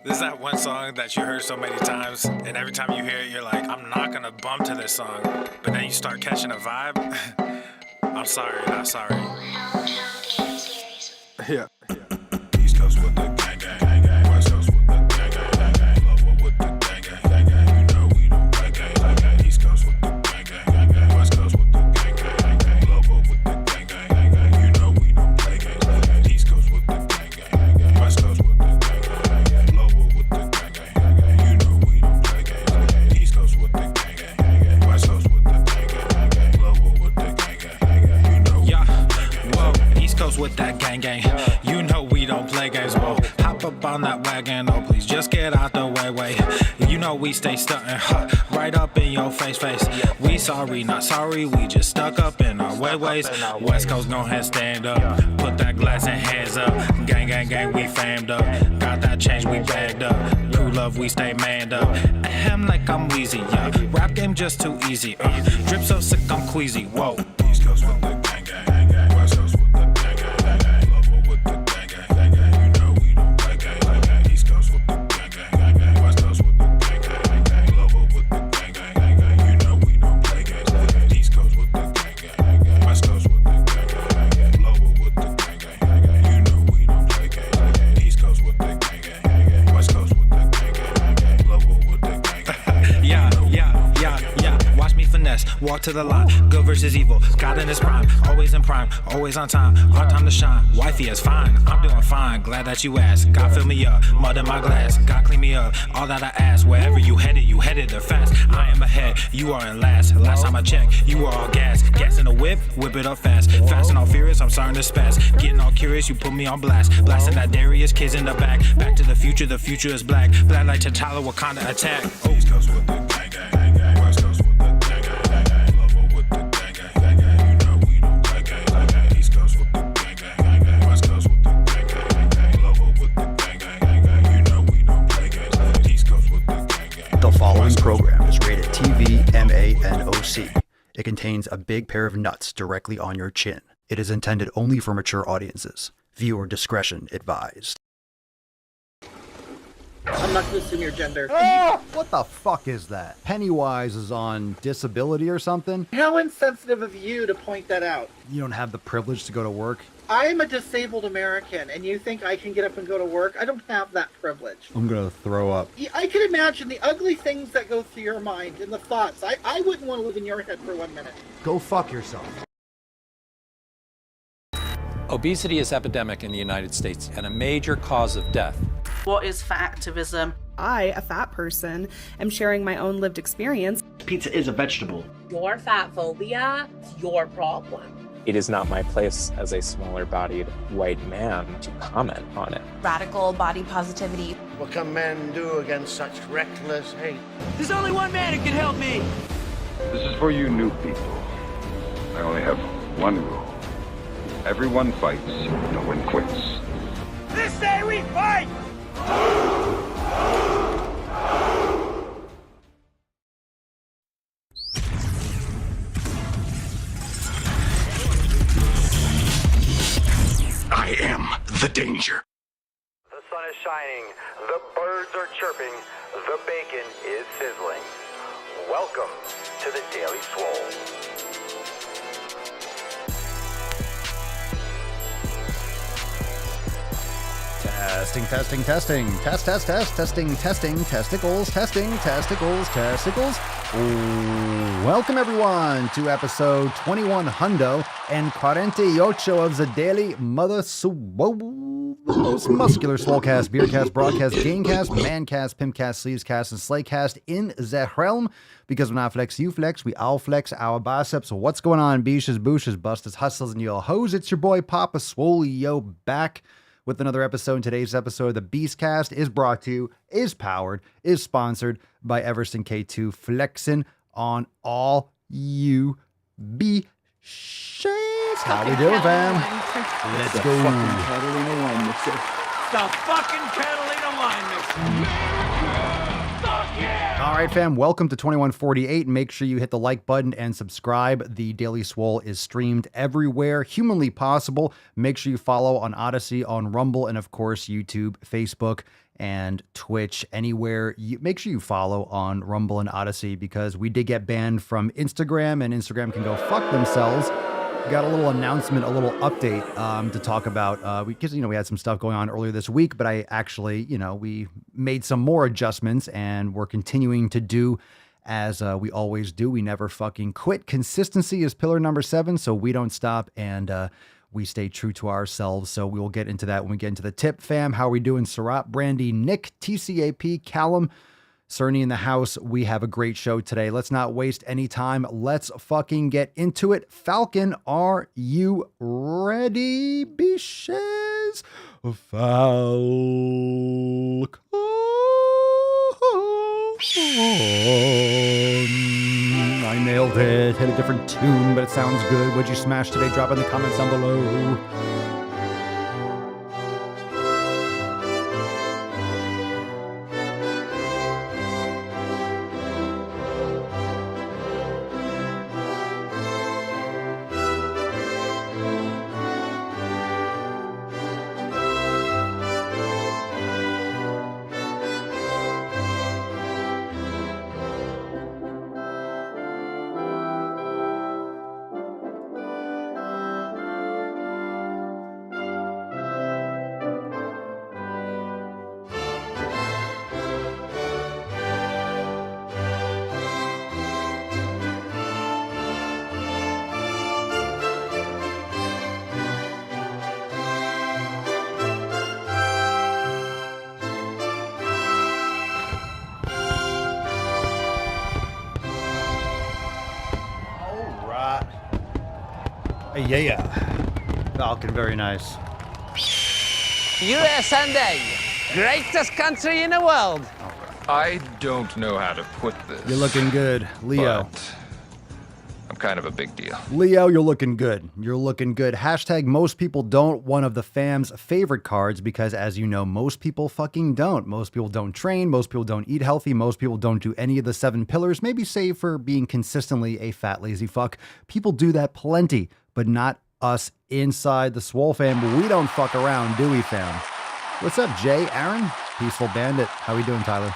This is that one song that you heard so many times, and every time you hear it, you're like, I'm not gonna bump to this song. But then you start catching a vibe. I'm sorry, not sorry. Yeah. East Coast with the gang, gang, gang. West Coast with the gang, gang, gang, gang. Lower with the gang, gang, gang, gang. You know we don't play gang, gang, gang. East Coast with the gang, gang, gang, gang. West Coast with the gang, gang, gang, gang. Lower with the gang, gang, gang, gang. You know we don't play gang, gang, gang. East Coast with the gang, gang, gang, gang. West Coast with the gang, gang, gang, gang. Lower with the gang, gang, gang, gang. You know we don't play gang, gang, gang. East Coast with the gang, gang, gang, gang. West Coast with the gang, gang, gang, gang. Lower with the gang, gang, gang, gang. You know we don't play gang, whoa. East Coast with that gang, gang. You know we don't play games, whoa. Hop up on that wagon, oh please just get out the way. You know we stay stuntin', right up in your face. We sorry, not sorry, we just stuck up in our ways. West Coast gon' head stand up, put that glass and hands up. Gang, gang, gang, we famed up. Got that change, we bagged up. True love, we stay manned up. Ahem like I'm wheezy, yeah. Rap game just too easy, drip so sick I'm queasy, whoa. East Coast with the gang, gang, gang. West Coast with the gang, gang, gang. Lower with the gang, gang, gang. You know we don't play gang, gang. East Coast with the gang, gang, gang. West Coast with the gang, gang, gang. Lower with the gang, gang, gang. You know we don't play gang, gang. East Coast with the gang, gang, gang. West Coast with the gang, gang, gang. Lower with the gang, gang, gang. You know we don't play gang, gang. East Coast with the gang, gang, gang. West Coast with the gang, gang, gang. Lower with the gang, gang, gang. Yeah. Watch me finesse, walk to the line. Good versus evil, God in his prime. Always in prime, always on time. Our time to shine, wifey is fine. I'm doing fine, glad that you asked. God fill me up, mud in my glass. God clean me up, all that I ask. Wherever you headed there fast. I am ahead, you are in last. Last time I checked, you were all gas. Gas in the whip it up fast. Fast and all furious, I'm starting to spaz. Getting all curious, you put me on blast. Blasting that Darius, kids in the back. Back to the future is black. Black like T'Challa, Wakanda attack. East Coast with the gang, gang, gang. West Coast with the gang, gang, gang. Lower with the gang, gang, gang. You know we don't play gang, gang. East Coast with the gang, gang, gang. West Coast with the gang, gang, gang. Lower with the gang, gang, gang. You know we don't play gang, gang. East Coast with the gang, gang. The following program is rated TV MANOC. It contains a big pair of nuts directly on your chin. It is intended only for mature audiences. Viewer discretion advised. I'm not going to assume your gender. What the fuck is that? Pennywise is on disability or something? How insensitive of you to point that out. You don't have the privilege to go to work? I am a disabled American, and you think I can get up and go to work? I don't have that privilege. I'm gonna throw up. I can imagine the ugly things that go through your mind and the thoughts. I wouldn't want to live in your head for 1 minute. Go fuck yourself. Obesity is epidemic in the United States and a major cause of death. What is fat activism? I, a fat person, am sharing my own lived experience. Pizza is a vegetable. Your fat phobia is your problem. It is not my place as a smaller-bodied white man to comment on it. Radical body positivity. What can men do against such reckless hate? There's only one man who can help me. This is for you new people. I only have one rule. Everyone fights, no one quits. This day we fight! I am the danger. The sun is shining, the birds are chirping, the bacon is sizzling. Welcome to the Daily Swole. Testing. Testing, testicles. Welcome everyone to episode 21 Hundo and 48 of the Daily Mother Swole. The most muscular Swolecast, Beercast, Broadcast, Gamecast, Mancast, Pimpcast, Sleevescast, and Slaycast in the realm. Because when I flex, you flex, we all flex our biceps. So what's going on, beaches, booshes, busters, hustles, and yo hoes? It's your boy Papa Swole, yo, back with another episode. Today's episode of the Beastcast is brought to you, is powered, is sponsored by Everson K2, flexing on all you beaches. How we doing, fam? Let's go. Catalina wine mixer. The fucking Catalina wine mixer. Fuck yeah! All right, fam. Welcome to 2148. Make sure you hit the like button and subscribe. The Daily Swole is streamed everywhere humanly possible. Make sure you follow on Odyssey, on Rumble, and of course, YouTube, Facebook, and Twitch, anywhere. Make sure you follow on Rumble and Odyssey because we did get banned from Instagram, and Instagram can go fuck themselves. We got a little announcement, a little update to talk about because, we had some stuff going on earlier this week, but I actually, we made some more adjustments and we're continuing to do as we always do. We never fucking quit. Consistency is pillar number 7, so we don't stop and we stay true to ourselves. So we will get into that when we get into the tip, fam. How are we doing? Sarat, Brandy, Nick, TCAP, Callum, Cerny in the house. We have a great show today. Let's not waste any time. Let's fucking get into it. Falcon, are you ready, bitches? Falcon. I nailed it. Hit a different tune, but it sounds good. What'd you smash today? Drop in the comments down below. Yeah. Falcon, very nice. USA, greatest country in the world. I don't know how to put this. You're looking good, Leo. But I'm kind of a big deal. Leo, you're looking good. You're looking good. Hashtag most people don't, one of the fam's favorite cards, because as you know, most people fucking don't. Most people don't train. Most people don't eat healthy. Most people don't do any of the 7 pillars, maybe save for being consistently a fat, lazy fuck. People do that plenty, but not us inside the Swole fam. But we don't fuck around, do we, fam? What's up, Jay? Aaron? Peaceful Bandit. How we doing, Tyler?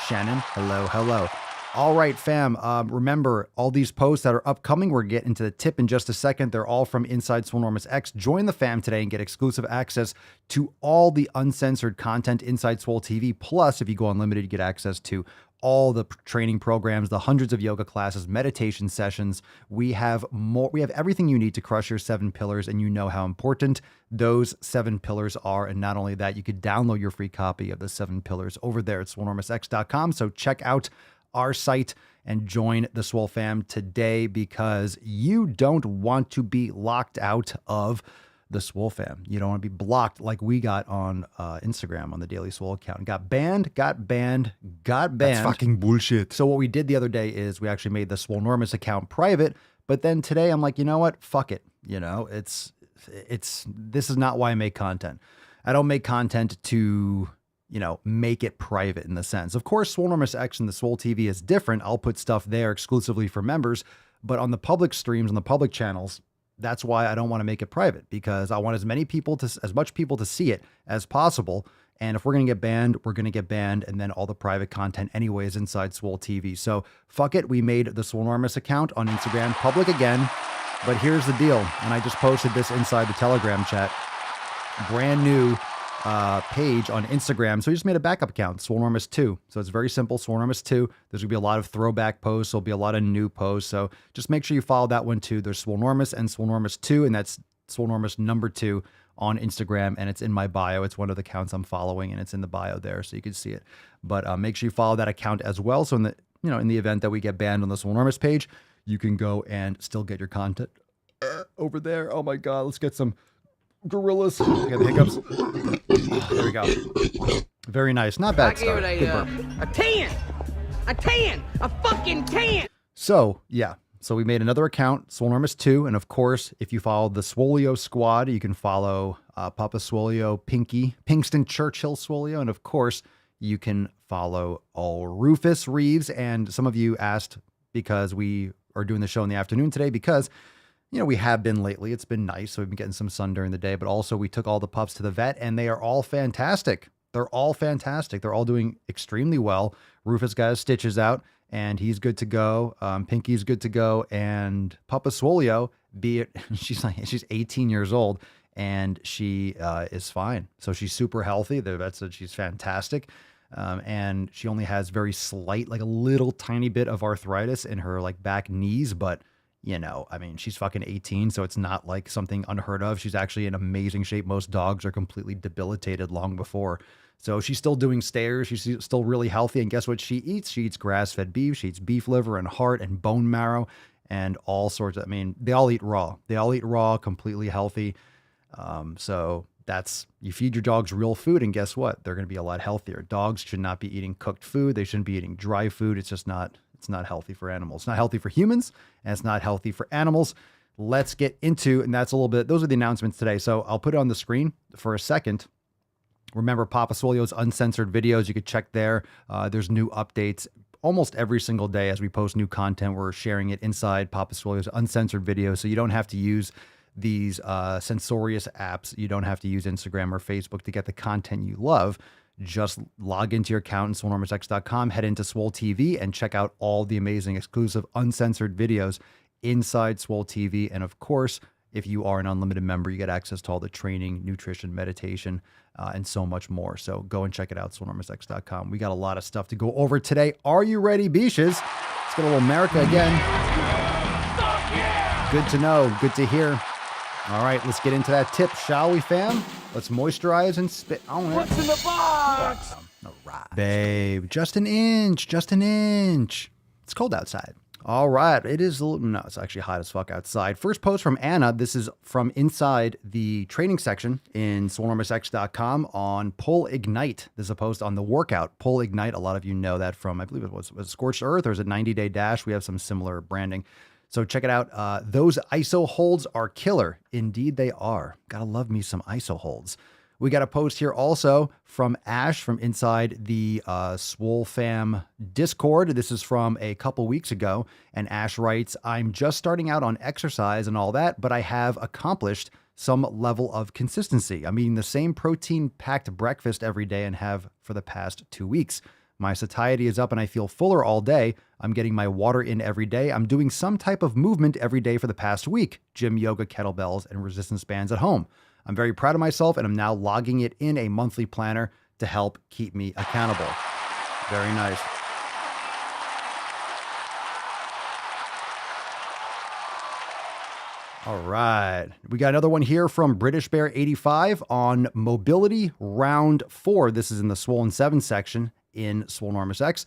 Shannon? Hello, hello. All right, fam. Remember, all these posts that are upcoming, we're getting into the tip in just a second. They're all from Inside Swolenormous X. Join the fam today and get exclusive access to all the uncensored content inside Swole TV. Plus, if you go unlimited, you get access to all the training programs, the hundreds of yoga classes, meditation sessions. We have more. We have everything you need to crush your 7 pillars, and you know how important those 7 pillars are. And not only that, you could download your free copy of the 7 pillars over there at swolenormousx.com. So check out our site and join the Swole fam today, because you don't want to be locked out of the Swole fam. You don't want to be blocked like we got on Instagram on the Daily Swole account. Got banned. That's fucking bullshit. So what we did the other day is we actually made the Swolenormous account private, but then today I'm like, you know what? Fuck it. This is not why I make content. I don't make content to, make it private in the sense. Of course, Swolenormous X and the Swole TV is different. I'll put stuff there exclusively for members, but on the public streams, on the public channels, that's why I don't want to make it private, because I want as much people to see it as possible. And if we're going to get banned, we're going to get banned. And then all the private content anyways inside Swole TV. So fuck it. We made the Swolenormous account on Instagram public again, but here's the deal. And I just posted this inside the Telegram chat, brand new page on Instagram. So we just made a backup account, Swolenormous 2. So it's very simple, Swolenormous 2. There's going to be a lot of throwback posts. There'll be a lot of new posts. So just make sure you follow that one too. There's Swolenormous and Swolenormous 2, and that's Swolenormous number 2 on Instagram. And it's in my bio. It's one of the accounts I'm following, and it's in the bio there, so you can see it. But make sure you follow that account as well. So in the event that we get banned on the Swolenormous page, you can go and still get your content over there. Oh my God, let's get some gorillas. Get the hiccups. There we go. Very nice. Not bad start. I give it a 10. A fucking 10. So, yeah. So we made another account, Swolenormous 2. And of course, if you follow the Swoleo squad, you can follow Papa Swoleo, Pinkston Churchill Swoleo. And of course, you can follow all Rufus Reeves. And some of you asked, because we are doing the show in the afternoon today, because we have been lately. It's been nice. So we've been getting some sun during the day, but also we took all the pups to the vet and they are all fantastic. They're all fantastic. They're all doing extremely well. Rufus got his stitches out, and he's good to go. Pinky's good to go, and Papa Swolio, she's 18 years old, and she is fine. So she's super healthy. The vet said she's fantastic. And she only has very slight, like a little tiny bit of arthritis in her like back knees, but I mean, she's fucking 18, so it's not like something unheard of. She's actually in amazing shape. Most dogs are completely debilitated long before. So she's still doing stairs. She's still really healthy. And guess what she eats? She eats grass-fed beef. She eats beef liver and heart and bone marrow and all sorts of, I mean, they all eat raw. They all eat raw, completely healthy. So you feed your dogs real food, and guess what? They're going to be a lot healthier. Dogs should not be eating cooked food. They shouldn't be eating dry food. It's just not healthy for animals. It's not healthy for humans, and it's not healthy for animals. Let's get into, and that's a little bit, those are the announcements today. So I'll put it on the screen for a second. Remember Papa Swolio's uncensored videos. You could check there. There's new updates almost every single day as we post new content. We're sharing it inside Papa Swolio's uncensored videos. So you don't have to use these censorious apps. You don't have to use Instagram or Facebook to get the content you love. Just log into your account in swolenormousx.com, head into Swole TV, and check out all the amazing exclusive uncensored videos inside Swole TV. And of course, if you are an unlimited member, you get access to all the training, nutrition, meditation, and so much more. So go and check it out, swolenormousx.com. We got a lot of stuff to go over today. Are you ready, Beaches? Let's get a little America again. Good to know. Good to hear. All right, let's get into that tip, shall we, fam? Let's moisturize and spit on it. What's in the box? All right. Babe, just an inch. It's cold outside. All right, it is, no, it's actually hot as fuck outside. First post from Anna. This is from inside the training section in swolenormousx.com on Pull Ignite. This is a post on the workout, Pull Ignite. A lot of you know that from, I believe it was Scorched Earth, or is it 90 Day Dash? We have some similar branding. So check it out. Those ISO holds are killer. Indeed, they are. Gotta love me some ISO holds. We got a post here also from Ash from inside the Swole Fam Discord. This is from a couple weeks ago. And Ash writes, I'm just starting out on exercise and all that, but I have accomplished some level of consistency. I'm eating the same protein-packed breakfast every day and have for the past 2 weeks. My satiety is up and I feel fuller all day. I'm getting my water in every day. I'm doing some type of movement every day for the past week. Gym, yoga, kettlebells, and resistance bands at home. I'm very proud of myself and I'm now logging it in a monthly planner to help keep me accountable. Very nice. All right. We got another one here from British Bear 85 on mobility round 4. This is in the Swollen 7 section in Swole Enormous X.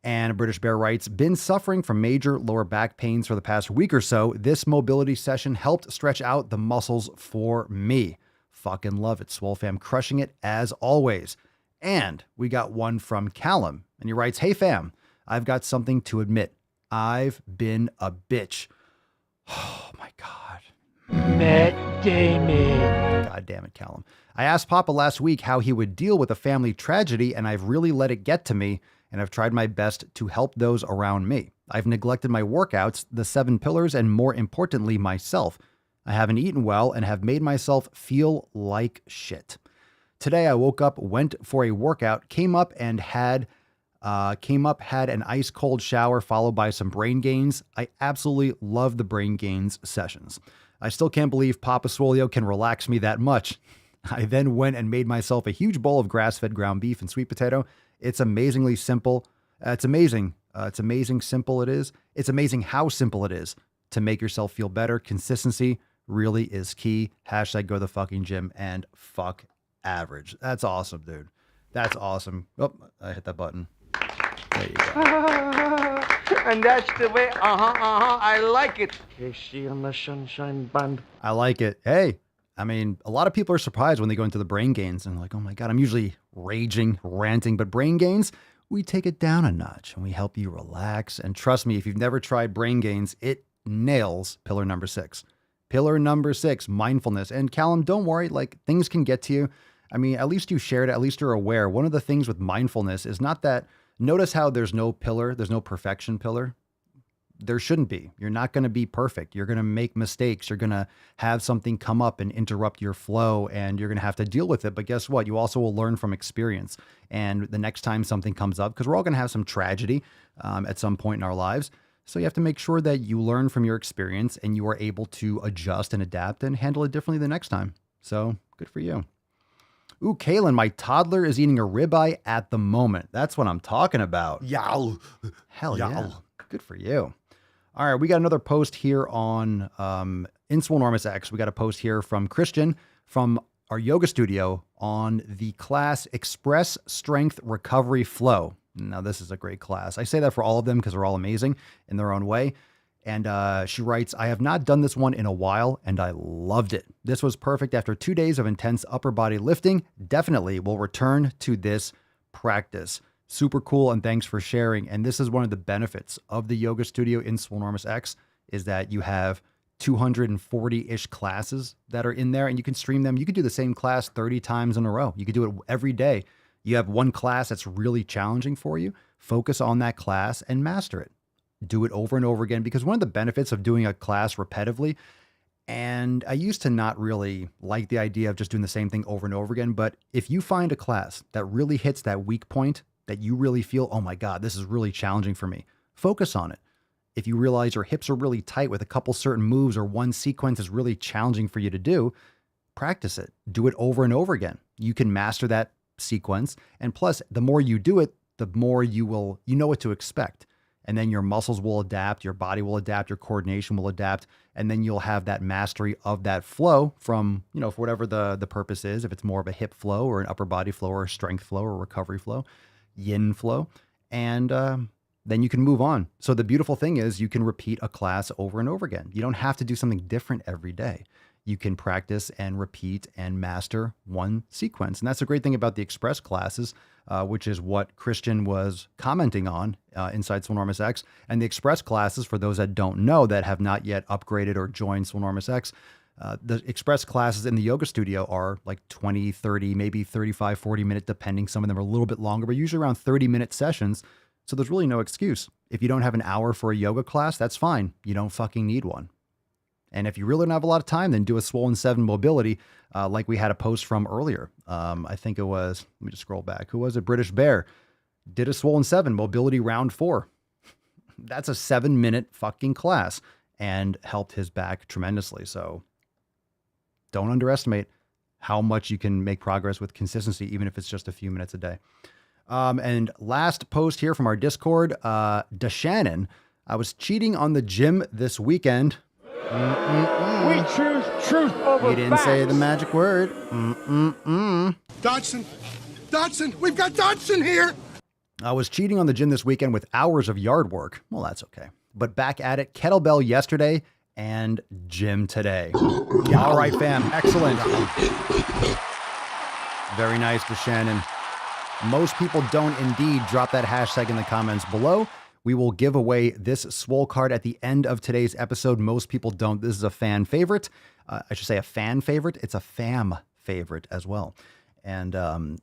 And British Bear writes, been suffering from major lower back pains for the past week or so. This mobility session helped stretch out the muscles for me. Fucking love it. Swole fam crushing it as always. And we got one from Callum. And he writes, hey fam, I've got something to admit. I've been a bitch. Oh my God. Matt Damon. God damn it, Callum. I asked Papa last week how he would deal with a family tragedy, and I've really let it get to me, and I've tried my best to help those around me. I've neglected my workouts, the 7 pillars, and more importantly, myself. I haven't eaten well and have made myself feel like shit. Today I woke up, went for a workout, came up, had an ice cold shower followed by some brain gains. I absolutely love the brain gains sessions. I still can't believe Papa Swolio can relax me that much. I then went and made myself a huge bowl of grass-fed ground beef and sweet potato. It's amazingly simple. It's amazing. It's amazing simple it is. It's amazing how simple it is to make yourself feel better. Consistency really is key. Hashtag go to the fucking gym and fuck average. That's awesome, dude. That's awesome. Oh, I hit that button. There you go. And that's the way, I like it. Is she on the Sunshine Band? I like it. Hey, I mean, a lot of people are surprised when they go into the brain gains and like, oh my God, I'm usually raging, ranting, but brain gains, we take it down a notch and we help you relax. And trust me, if you've never tried brain gains, it nails pillar number 6. Pillar number 6, mindfulness. And Callum, don't worry, like things can get to you. I mean, at least you shared it, at least you're aware. One of the things with mindfulness is not that, notice how there's no pillar, there's no perfection pillar. There shouldn't be. You're not going to be perfect. You're going to make mistakes. You're going to have something come up and interrupt your flow, and you're going to have to deal with it. But guess what? You also will learn from experience. And the next time something comes up, because we're all going to have some tragedy at some point in our lives. So you have to make sure that you learn from your experience and you are able to adjust and adapt and handle it differently the next time. So good for you. Ooh, Kaylin, my toddler is eating a ribeye at the moment. That's what I'm talking about. Yow. Hell yeah. Good for you. All right, we got another post here on in Swole Enormous X. We got a post here from Christian from our yoga studio on the class Express Strength Recovery Flow. Now, this is a great class. I say that for all of them because they're all amazing in their own way. And she writes, I have not done this one in a while, and I loved it. This was perfect after 2 days of intense upper body lifting. Definitely will return to this practice. Super cool, and thanks for sharing. And this is one of the benefits of the yoga studio in Swole Enormous X is that you have 240-ish classes that are in there, and you can stream them. You could do the same class 30 times in a row. You could do it every day. You have one class that's really challenging for you. Focus on that class and master it. Do it over and over again, because one of the benefits of doing a class repetitively, and I used to not really like the idea of just doing the same thing over and over again, but if you find a class that really hits that weak point, that you really feel, oh my God, this is really challenging for me, focus on it. If you realize your hips are really tight with a couple certain moves or one sequence is really challenging for you to do, practice it. Do it over and over again. You can master that sequence. And plus, the more you do it, the more you know what to expect. And then your muscles will adapt, your body will adapt, your coordination will adapt, and then you'll have that mastery of that flow from, for whatever the purpose is, if it's more of a hip flow or an upper body flow or a strength flow or recovery flow, yin flow, and then you can move on. So the beautiful thing is you can repeat a class over and over again. You don't have to do something different every day. You can practice and repeat and master one sequence. And that's the great thing about the express classes, which is what Christian was commenting on inside Swole Enormous X. And the express classes, for those that don't know, that have not yet upgraded or joined Swole Enormous X, the express classes in the yoga studio are like 20, 30, maybe 35, 40 minute, depending. Some of them are a little bit longer, but usually around 30-minute sessions. So there's really no excuse. If you don't have an hour for a yoga class, that's fine. You don't fucking need one. And if you really don't have a lot of time, then do a Swollen 7 mobility, like we had a post from earlier. I think it was, let me just scroll back. Who was it? British Bear did a Swollen 7 mobility round 4. That's a 7-minute fucking class and helped his back tremendously. So don't underestimate how much you can make progress with consistency, even if it's just a few minutes a day. And last post here from our Discord, DeShannon, I was cheating on the gym this weekend. We choose truth over He didn't say the magic word. Dodson! Dodson! We've got Dodson here! I was cheating on the gym this weekend with hours of yard work. Well, that's okay. But back at it, kettlebell yesterday and gym today. All right, fam. Excellent. Very nice, DeShannon. Most people don't indeed drop that hashtag in the comments below. We will give away this Swole card at the end of today's episode. Most people don't. This is a fan favorite. I should say a fan favorite. It's a fam favorite as well. And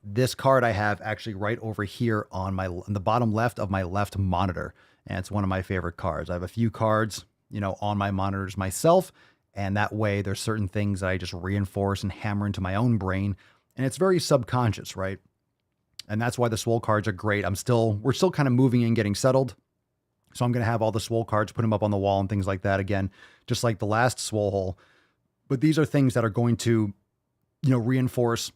this card I have actually right over here on the bottom left of my left monitor. And it's one of my favorite cards. I have a few cards, on my monitors myself. And that way there's certain things that I just reinforce and hammer into my own brain. And it's very subconscious, right? And that's why the Swole cards are great. We're still kind of moving and getting settled. So I'm going to have all the Swole cards, put them up on the wall and things like that again, just like the last Swole hole. But these are things that are going to, reinforce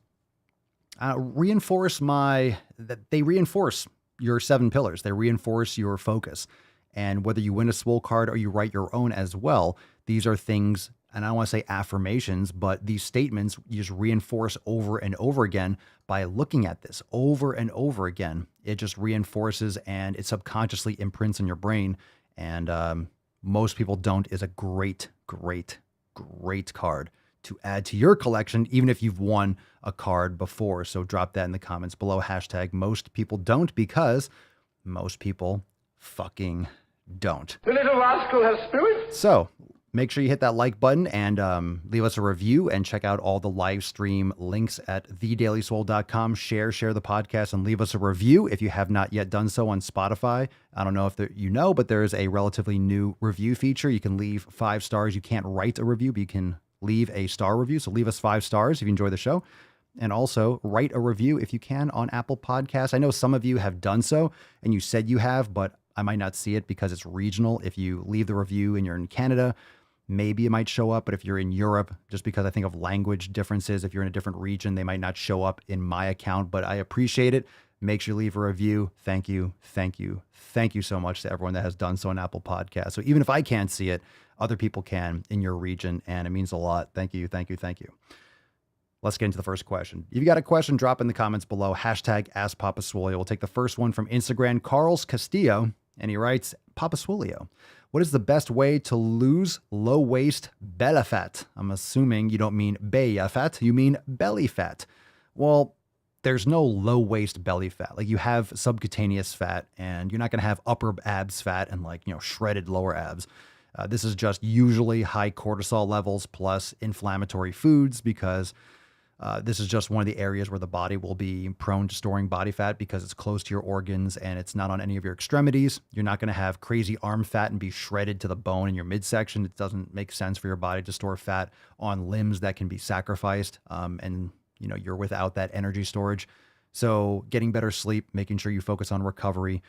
your 7 pillars. They reinforce your focus. And whether you win a Swole card or you write your own as well, these are things, and I don't want to say affirmations, but these statements you just reinforce over and over again by looking at this over and over again. It just reinforces and it subconsciously imprints in your brain. And most people don't is a great, great, great card to add to your collection, even if you've won a card before. So drop that in the comments below. Hashtag most people don't, because most people fucking don't. The little rascal has spirit. So Make sure you hit that like button and leave us a review and check out all the live stream links at thedailyswole.com. Share the podcast and leave us a review if you have not yet done so on Spotify. I don't know if but there is a relatively new review feature. You can leave 5 stars. You can't write a review, but you can leave a star review. So leave us 5 stars if you enjoy the show. And also write a review if you can on Apple Podcasts. I know some of you have done so and you said you have, but I might not see it because it's regional. If you leave the review and you're in Canada, maybe it might show up, but if you're in Europe, just because I think of language differences, if you're in a different region, they might not show up in my account, but I appreciate it. Make sure you leave a review. Thank you. Thank you. Thank you so much to everyone that has done so on Apple Podcasts. So even if I can't see it, other people can in your region, and it means a lot. Thank you. Thank you. Thank you. Let's get into the first question. If you got a question, drop in the comments below. Hashtag Ask Papa Swole. We'll take the first one from Instagram, Carlos Castillo, and he writes, Papa Swolio, what is the best way to lose low waist belly fat? I'm assuming you don't mean belly fat, you mean belly fat. Well, there's no low waist belly fat. Like, you have subcutaneous fat, and you're not going to have upper abs fat and shredded lower abs. This is just usually high cortisol levels plus inflammatory foods, because this is just one of the areas where the body will be prone to storing body fat because it's close to your organs and it's not on any of your extremities. You're not going to have crazy arm fat and be shredded to the bone in your midsection. It doesn't make sense for your body to store fat on limbs that can be sacrificed. And you're without that energy storage. So getting better sleep, making sure you focus on recovery,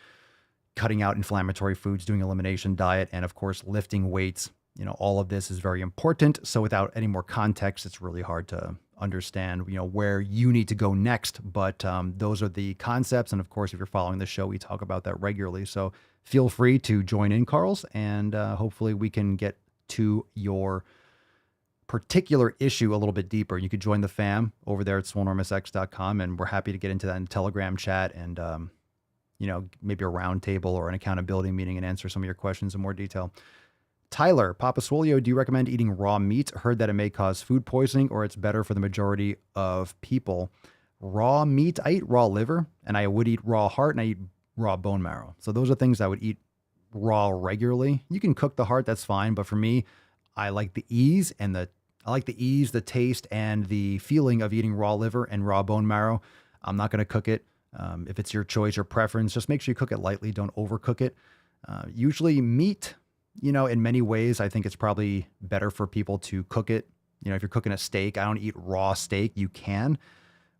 cutting out inflammatory foods, doing elimination diet, and of course, lifting weights. All of this is very important. So without any more context, it's really hard to understand, where you need to go next. But those are the concepts. And of course, if you're following the show, we talk about that regularly. So feel free to join in, Carls, and hopefully we can get to your particular issue a little bit deeper. You could join the fam over there at swolenormousx.com, and we're happy to get into that in Telegram chat and, maybe a round table or an accountability meeting and answer some of your questions in more detail. Tyler, Papa Swolio, do you recommend eating raw meat? Heard that it may cause food poisoning, or it's better for the majority of people. Raw meat, I eat raw liver, and I would eat raw heart, and I eat raw bone marrow. So those are things I would eat raw regularly. You can cook the heart, that's fine. But for me, I like the ease the taste, and the feeling of eating raw liver and raw bone marrow. I'm not going to cook it. If it's your choice or preference, just make sure you cook it lightly. Don't overcook it. Usually meat, in many ways, I think it's probably better for people to cook it. If you're cooking a steak, I don't eat raw steak. You can,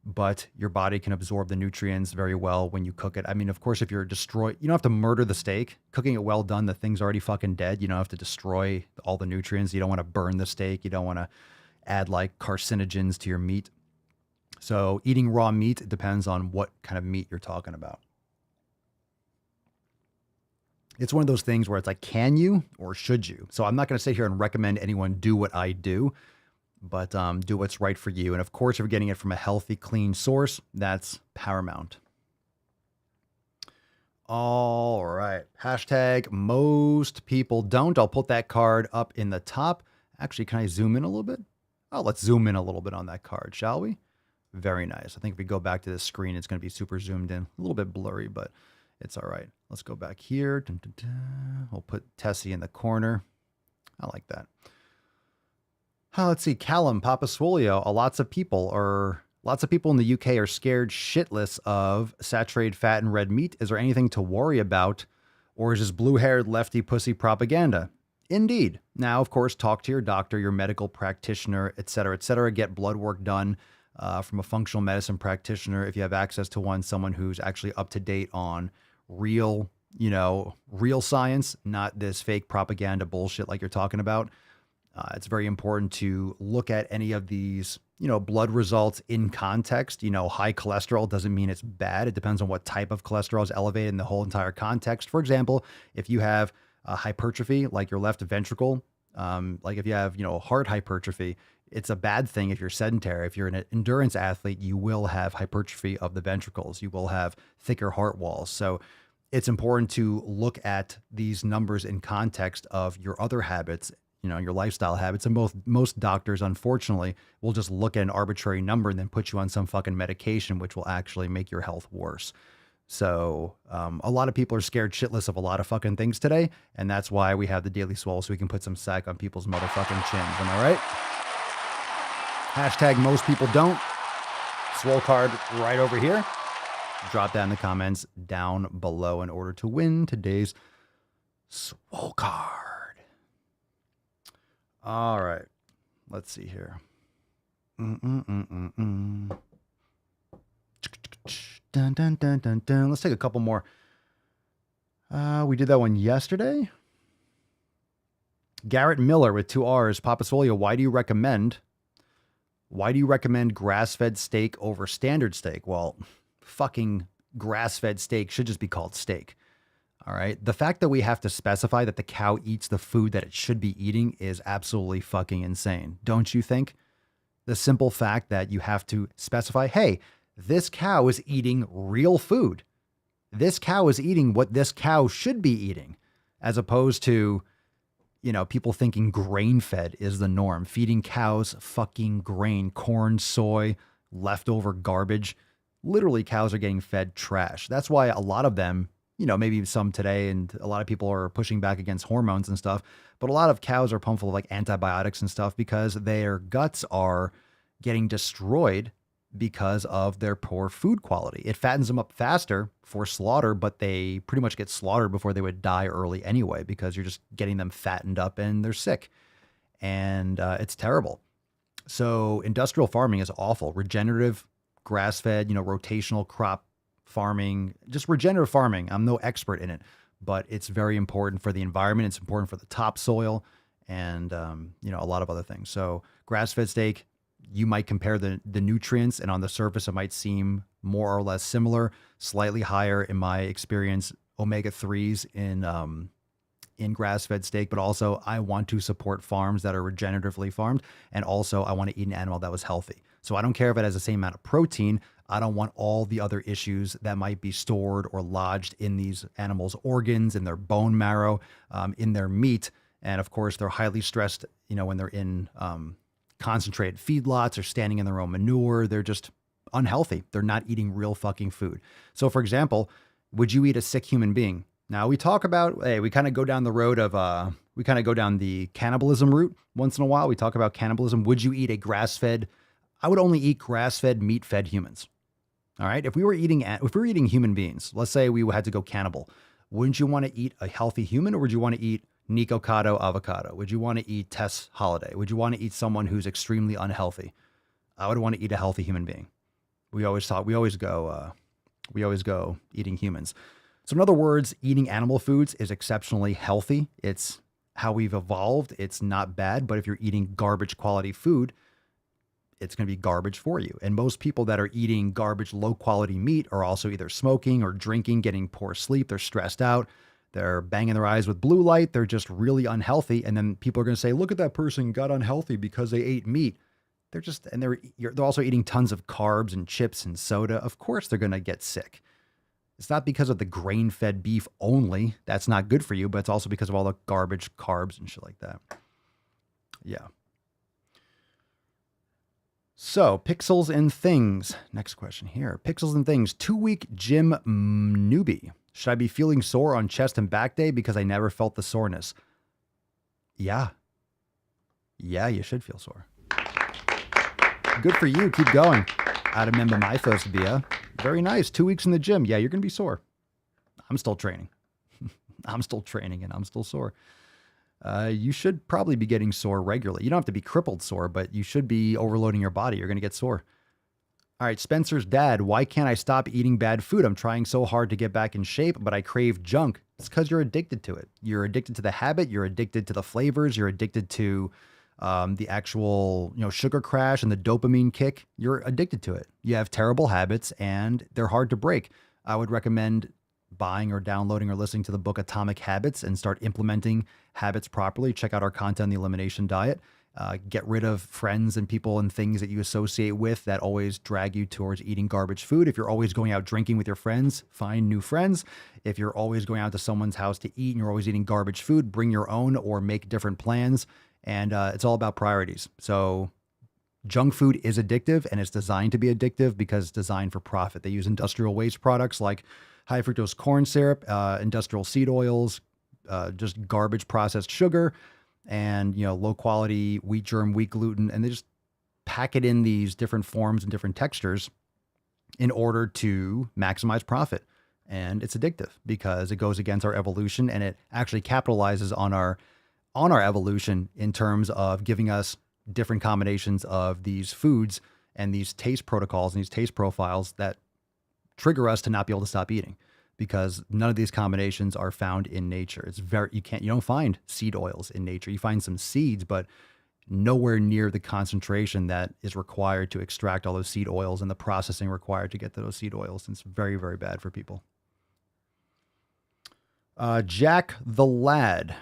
but your body can absorb the nutrients very well when you cook it. I mean, of course, if you're destroyed, you don't have to murder the steak. Cooking it well done, the thing's already fucking dead. You don't have to destroy all the nutrients. You don't want to burn the steak. You don't want to add carcinogens to your meat. So eating raw meat, it depends on what kind of meat you're talking about. It's one of those things where it's like, can you or should you? So I'm not going to sit here and recommend anyone do what I do, but do what's right for you. And of course, if you're getting it from a healthy, clean source, that's paramount. All right. Hashtag most people don't. I'll put that card up in the top. Actually, can I zoom in a little bit? Oh, let's zoom in a little bit on that card, shall we? Very nice. I think if we go back to the screen, it's going to be super zoomed in. A little bit blurry, but it's all right. Let's go back here. Dun, dun, dun. We'll put Tessie in the corner. I like that. Let's see. Callum, Papa Swolio. Lots of people in the UK are scared shitless of saturated fat and red meat. Is there anything to worry about, or is this blue-haired lefty pussy propaganda? Indeed. Now, of course, talk to your doctor, your medical practitioner, et cetera, et cetera. Get blood work done from a functional medicine practitioner if you have access to one, someone who's actually up to date on real science, not this fake propaganda bullshit like you're talking about. It's very important to look at any of these, blood results in context. High cholesterol doesn't mean it's bad. It depends on what type of cholesterol is elevated in the whole entire context. For example, if you have hypertrophy, like your left ventricle, like if you have, heart hypertrophy, it's a bad thing if you're sedentary. If you're an endurance athlete, you will have hypertrophy of the ventricles. You will have thicker heart walls. So it's important to look at these numbers in context of your other habits, your lifestyle habits. And most doctors, unfortunately, will just look at an arbitrary number and then put you on some fucking medication, which will actually make your health worse. So a lot of people are scared shitless of a lot of fucking things today. And that's why we have the Daily Swole, so we can put some sack on people's motherfucking chins. Am I right? Hashtag most people don't. Swole card right over here. Drop that in the comments down below in order to win today's Swole card. All right. Let's see here. Dun, dun, dun, dun, dun. Let's take a couple more. We did that one yesterday. Garrett Miller with 2 R's. Papa Swolio, why do you recommend grass-fed steak over standard steak? Well, fucking grass-fed steak should just be called steak. All right. The fact that we have to specify that the cow eats the food that it should be eating is absolutely fucking insane. Don't you think? The simple fact that you have to specify, hey, this cow is eating real food. This cow is eating what this cow should be eating, as opposed to, people thinking grain-fed is the norm. Feeding cows fucking grain, corn, soy, leftover garbage. Literally, cows are getting fed trash. That's why a lot of them, maybe some today, and a lot of people are pushing back against hormones and stuff, but a lot of cows are pumped full of like antibiotics and stuff because their guts are getting destroyed because of their poor food quality. It fattens them up faster for slaughter, but they pretty much get slaughtered before they would die early anyway, because you're just getting them fattened up and they're sick. And it's terrible. So industrial farming is awful. Regenerative, grass-fed, rotational crop farming, just regenerative farming. I'm no expert in it, but it's very important for the environment. It's important for the topsoil and, a lot of other things. So grass-fed steak, you might compare the nutrients, and on the surface, it might seem more or less similar, slightly higher in my experience, omega-3s in grass-fed steak, but also I want to support farms that are regeneratively farmed. And also I want to eat an animal that was healthy. So I don't care if it has the same amount of protein. I don't want all the other issues that might be stored or lodged in these animals' organs, in their bone marrow, in their meat. And of course, they're highly stressed, when they're in concentrated feedlots or standing in their own manure. They're just unhealthy. They're not eating real fucking food. So for example, would you eat a sick human being? Now we talk about, we kind of go down the road of, we kind of go down the cannibalism route once in a while. We talk about cannibalism. Would you eat a grass-fed? I would only eat grass-fed, meat-fed humans. All right. If we were eating human beings, let's say we had to go cannibal, wouldn't you want to eat a healthy human, or would you want to eat Nico Cotto avocado? Would you want to eat Tess Holiday? Would you want to eat someone who's extremely unhealthy? I would want to eat a healthy human being. We always go eating humans. So in other words, eating animal foods is exceptionally healthy. It's how we've evolved. It's not bad, but if you're eating garbage quality food, it's going to be garbage for you. And most people that are eating garbage, low quality meat are also either smoking or drinking, getting poor sleep. They're stressed out. They're banging their eyes with blue light. They're just really unhealthy. And then people are going to say, look at that person got unhealthy because they ate meat. They're also eating tons of carbs and chips and soda. Of course, they're going to get sick. It's not because of the grain-fed beef only. That's not good for you, but it's also because of all the garbage, carbs, and shit like that. Yeah. So, Pixels and Things. Next question here. Pixels and Things. 2-week gym newbie. Should I be feeling sore on chest and back day because I never felt the soreness? Yeah. Yeah, you should feel sore. Good for you. Keep going. I remember my first beer. Very nice. 2 weeks in the gym. Yeah, you're going to be sore. I'm still training. I'm still training and I'm still sore. You should probably be getting sore regularly. You don't have to be crippled sore, but you should be overloading your body. You're going to get sore. All right, Spencer's dad. Why can't I stop eating bad food? I'm trying so hard to get back in shape, but I crave junk. It's because you're addicted to it. You're addicted to the habit. You're addicted to the flavors. You're addicted to the actual, sugar crash and the dopamine kick. You're addicted to it. You have terrible habits and they're hard to break. I would recommend buying or downloading or listening to the book Atomic Habits and start implementing habits properly. Check out our content on the elimination diet. Get rid of friends and people and things that you associate with that always drag you towards eating garbage food. If you're always going out drinking with your friends, find new friends. If you're always going out to someone's house to eat and you're always eating garbage food, bring your own or make different plans. And it's all about priorities. So junk food is addictive and it's designed to be addictive because it's designed for profit. They use industrial waste products like high fructose corn syrup, industrial seed oils, just garbage processed sugar, and, low quality wheat germ, wheat gluten. And they just pack it in these different forms and different textures in order to maximize profit. And it's addictive because it goes against our evolution, and it actually capitalizes on our evolution in terms of giving us different combinations of these foods and these taste protocols and these taste profiles that trigger us to not be able to stop eating, because none of these combinations are found in nature. You don't find seed oils in nature. You find some seeds, but nowhere near the concentration that is required to extract all those seed oils and the processing required to get to those seed oils. And it's very, very bad for people. Jack the Lad.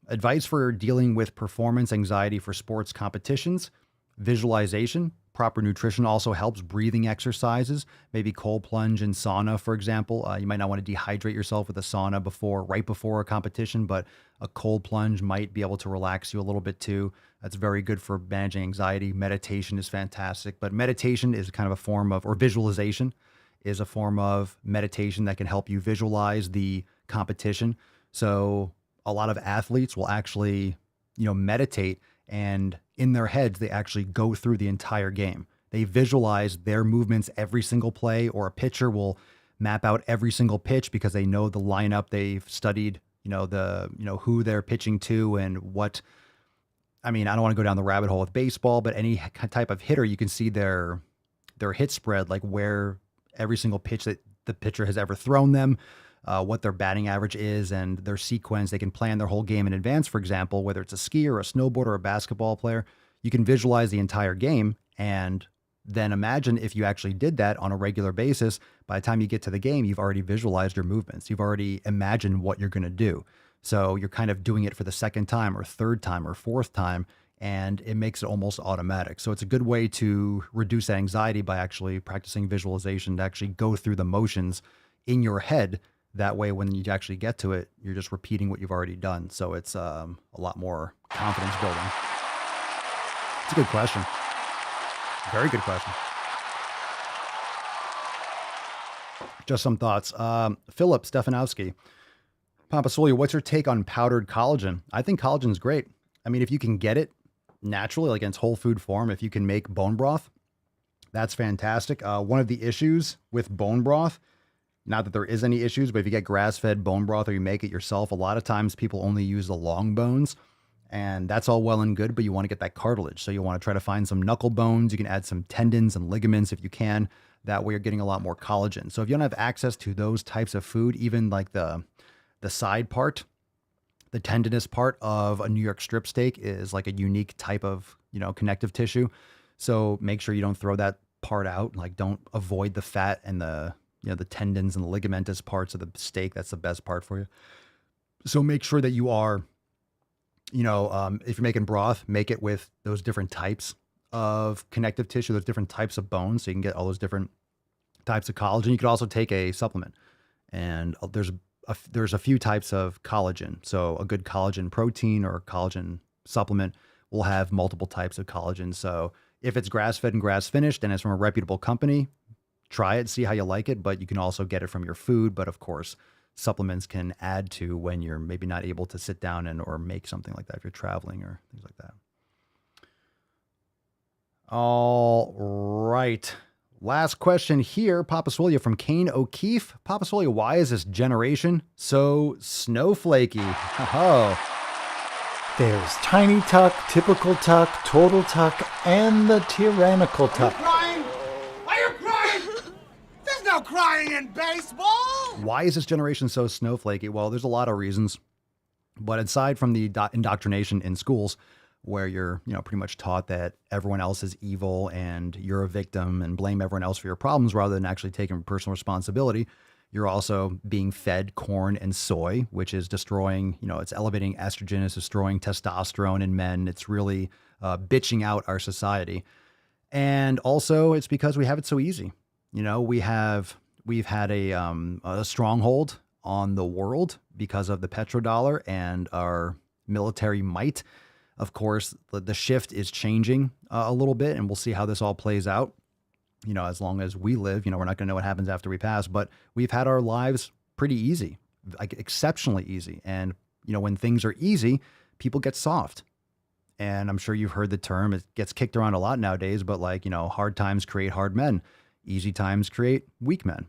Advice for dealing with performance anxiety for sports competitions: visualization. Proper nutrition also helps. Breathing exercises, maybe cold plunge and sauna, for example. You might not want to dehydrate yourself with a sauna right before a competition, but a cold plunge might be able to relax you a little bit too. That's very good for managing anxiety. Meditation is fantastic, but meditation is kind of a form of, or visualization is a form of meditation that can help you visualize the competition. So a lot of athletes will actually, meditate, and in their heads, they actually go through the entire game. They visualize their movements every single play, or a pitcher will map out every single pitch because they know the lineup. They've studied, who they're pitching to and what. I mean, I don't want to go down the rabbit hole with baseball, but any type of hitter, you can see their hit spread, like where every single pitch that the pitcher has ever thrown them, what their batting average is, and their sequence. They can plan their whole game in advance, for example, whether it's a skier, a snowboarder, or a basketball player. You can visualize the entire game, and then imagine if you actually did that on a regular basis. By the time you get to the game, you've already visualized your movements. You've already imagined what you're going to do. So you're kind of doing it for the second time or third time or fourth time, and it makes it almost automatic. So it's a good way to reduce that anxiety by actually practicing visualization, to actually go through the motions in your head. That way, when you actually get to it, you're just repeating what you've already done. So it's a lot more confidence building. It's a good question. Very good question. Just some thoughts. Philip Stefanowski. Papa Swole, what's your take on powdered collagen? I think collagen is great. I mean, if you can get it naturally, like in its whole food form, if you can make bone broth, that's fantastic. One of the issues with bone broth, not that there is any issues, but if you get grass-fed bone broth or you make it yourself, a lot of times people only use the long bones, and that's all well and good, but you want to get that cartilage. So you want to try to find some knuckle bones. You can add some tendons and ligaments if you can. That way you're getting a lot more collagen. So if you don't have access to those types of food, even like the side part, the tendinous part of a New York strip steak is like a unique type of, connective tissue. So make sure you don't throw that part out. Like, don't avoid the fat and the tendons and the ligamentous parts of the steak. That's the best part for you. So make sure that you are, if you're making broth, make it with those different types of connective tissue, those different types of bones, so you can get all those different types of collagen. You could also take a supplement, and there's a few types of collagen. So a good collagen protein or collagen supplement will have multiple types of collagen. So if it's grass-fed and grass-finished and it's from a reputable company, try it, see how you like it, but you can also get it from your food. But of course, supplements can add to when you're maybe not able to sit down or make something like that if you're traveling or things like that. All right. Last question here, Papa Swole from Kane O'Keefe. Papa Swole, why is this generation so snowflakey? Oh. There's Tiny Tuck, Typical Tuck, Total Tuck, and the Tyrannical Tuck. Crying? Are you crying? There's no crying in baseball! Why is this generation so snowflakey? Well, there's a lot of reasons. But aside from the indoctrination in schools, where you're, pretty much taught that everyone else is evil and you're a victim and blame everyone else for your problems rather than actually taking personal responsibility, you're also being fed corn and soy, which is destroying, it's elevating estrogen, it's destroying testosterone in men. It's really bitching out our society. And also it's because we have it so easy. We've had a stronghold on the world because of the petrodollar and our military might. Of course, the shift is changing a little bit, and we'll see how this all plays out. as long as we live, we're not going to know what happens after we pass, but we've had our lives pretty easy, like exceptionally easy. And, when things are easy, people get soft. And I'm sure you've heard the term, it gets kicked around a lot nowadays, but hard times create hard men. Easy times create weak men.